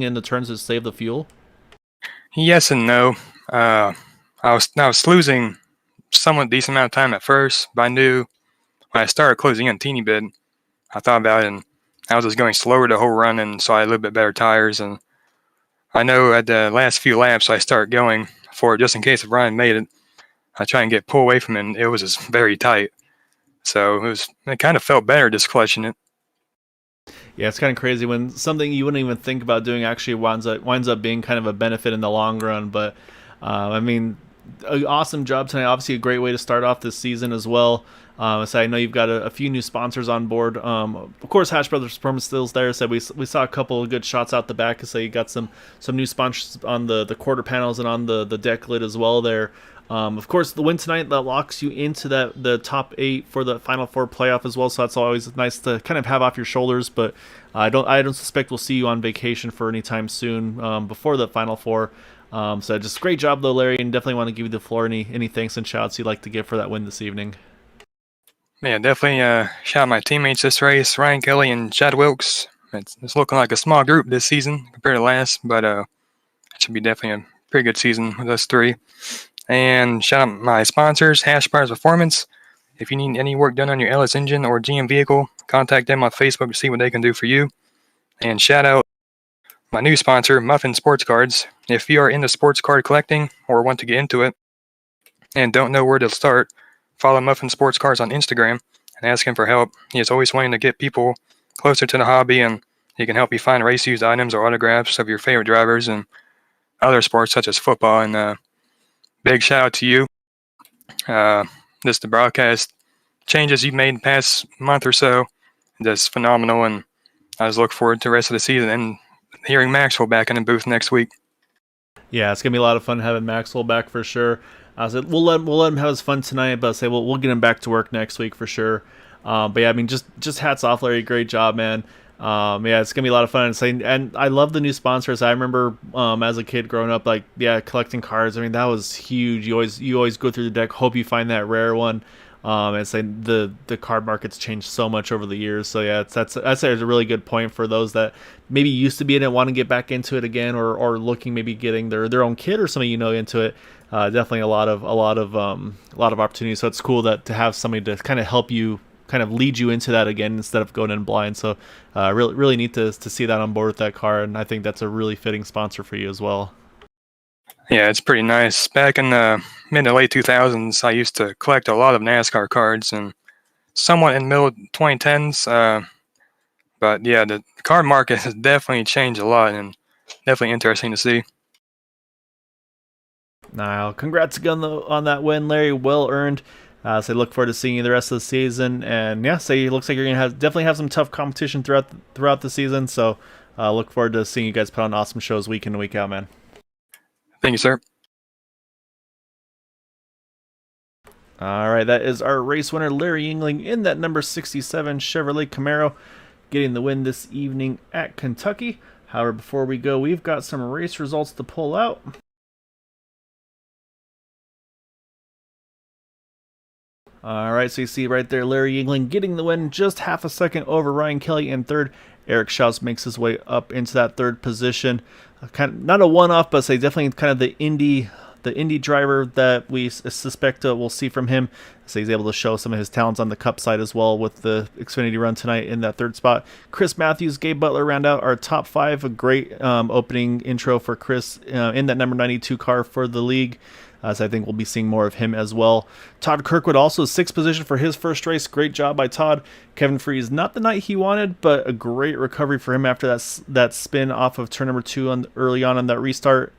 S1: in the turns to save the fuel.
S4: Yes and no. I was losing somewhat decent amount of time at first, but I knew when I started closing in a teeny bit, I thought about it, and I was just going slower the whole run, and so I had a little bit better tires. And I know at the last few laps, I started going for it just in case if Ryan made it. I try and pull away from him, and it was just very tight. So it kind of felt better just clutching it.
S1: Yeah, it's kind of crazy when something you wouldn't even think about doing actually winds up being kind of a benefit in the long run. But I mean, an awesome job tonight. Obviously, a great way to start off this season as well. So I know you've got a few new sponsors on board. Of course, Hash Brothers Performance Stills there. So we saw a couple of good shots out the back. So you got some new sponsors on the quarter panels and on the deck lid as well there. Of course, the win tonight that locks you into the top 8 for the Final Four playoff as well. So that's always nice to kind of have off your shoulders. But I don't suspect we'll see you on vacation for any time soon before the Final Four. So just great job though, Larry, and definitely want to give you the floor. Any thanks and shouts you'd like to give for that win this evening?
S4: Yeah, definitely shout out my teammates this race, Ryan Kelly and Chad Wilkes. It's looking like a small group this season compared to last, but it should be definitely a pretty good season with us 3. And shout out my sponsors, Hash Brothers Performance. If you need any work done on your LS engine or GM vehicle, contact them on Facebook to see what they can do for you. And shout out my new sponsor, Muffin Sports Cards. If you are into sports card collecting or want to get into it and don't know where to start, follow Muffin Sports Cards on Instagram and ask him for help. He is always wanting to get people closer to the hobby, and he can help you find race-used items or autographs of your favorite drivers and other sports such as football. And big shout out to you. The broadcast changes you've made in the past month or so, just phenomenal, and I just look forward to the rest of the season and hearing Maxwell back in the booth next week.
S1: Yeah, it's gonna be a lot of fun having Maxwell back for sure. I said we'll let him have his fun tonight, but I say we'll get him back to work next week for sure. But yeah, I mean, just hats off, Larry. Great job, man. Yeah, it's gonna be a lot of fun. And I love the new sponsors. I remember as a kid growing up, like collecting cards. I mean, that was huge. You always go through the deck, hope you find that rare one. And saying the card market's changed so much over the years. So yeah, that's a really good point for those that maybe used to be in it, want to get back into it again, or looking maybe getting their own kid or something into it. Definitely a lot of opportunities. So it's cool that to have somebody to kind of help you, kind of lead you into that again instead of going in blind. So really neat to see that on board with that car, and I think that's a really fitting sponsor for you as well.
S4: Yeah, it's pretty nice. Back in the mid to late 2000s, I used to collect a lot of NASCAR cards, and somewhat in the middle 2010s. But yeah, the card market has definitely changed a lot, and definitely interesting to see.
S1: Now, congrats again on that win, Larry. Well earned. So I look forward to seeing you the rest of the season, and yeah, it looks like you're gonna definitely have some tough competition throughout the season. So look forward to seeing you guys put on awesome shows week in and week out, man.
S4: Thank you, sir.
S1: All right, that is our race winner, Larry Yingling, in that number 67 Chevrolet Camaro, getting the win this evening at Kentucky. However, before we go, we've got some race results to pull out. All right, so you see right there, Larry Yingling getting the win, just half a second over Ryan Kelly in third. Eric Schaus makes his way up into that third position. Kind of not a one-off, but say definitely kind of the Indy driver that we suspect we'll see from him. So he's able to show some of his talents on the Cup side as well with the Xfinity run tonight in that third spot. Chris Matthews, Gabe Butler round out our top 5. A great opening intro for Chris in that number 92 car for the league. So I think we'll be seeing more of him as well. Todd Kirkwood also 6th position for his first race. Great job by Todd. Kevin Freese, not the night he wanted, but a great recovery for him after that spin off of turn number 2 early on that restart.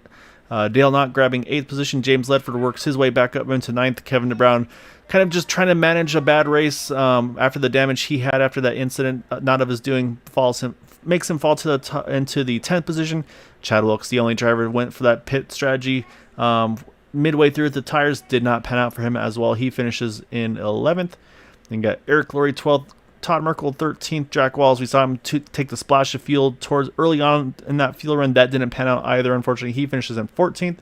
S1: Dale Knott grabbing 8th position. James Ledford works his way back up into 9th. Kevin DeBrown kind of just trying to manage a bad race after the damage he had after that incident, not of his doing, makes him fall into the 10th position. Chad Wilkes, the only driver, went for that pit strategy. Midway through, the tires did not pan out for him as well. He finishes in 11th. Then got Eric Laurie 12th, Todd Merkel 13th, Jack Walls. We saw him take the splash of fuel towards early on in that fuel run. That didn't pan out either, unfortunately. He finishes in 14th.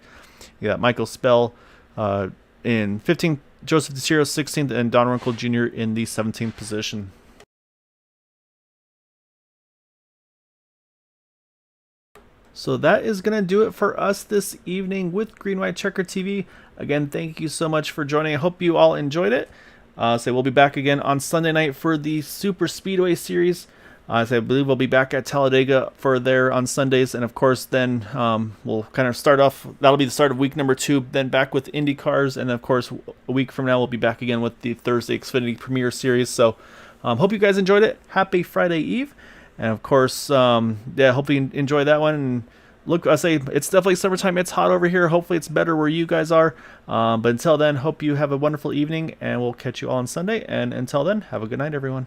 S1: You got Michael Spell in 15th, Joseph DeCiro 16th, and Don Runkle Jr. in the 17th position. So that is going to do it for us this evening with Green White Checker TV. Again, thank you so much for joining. I hope you all enjoyed it. We'll be back again on Sunday night for the Super Speedway Series. I believe we'll be back at Talladega for there on Sundays. And of course, then we'll kind of start off. That'll be the start of week number 2. Then back with Indy cars. And of course, a week from now, we'll be back again with the Thursday Xfinity Premier Series. So hope you guys enjoyed it. Happy Friday Eve. And of course, hope you enjoy that one. And look, I say it's definitely summertime. It's hot over here. Hopefully it's better where you guys are. But until then, hope you have a wonderful evening, and we'll catch you all on Sunday. And until then, have a good night, everyone.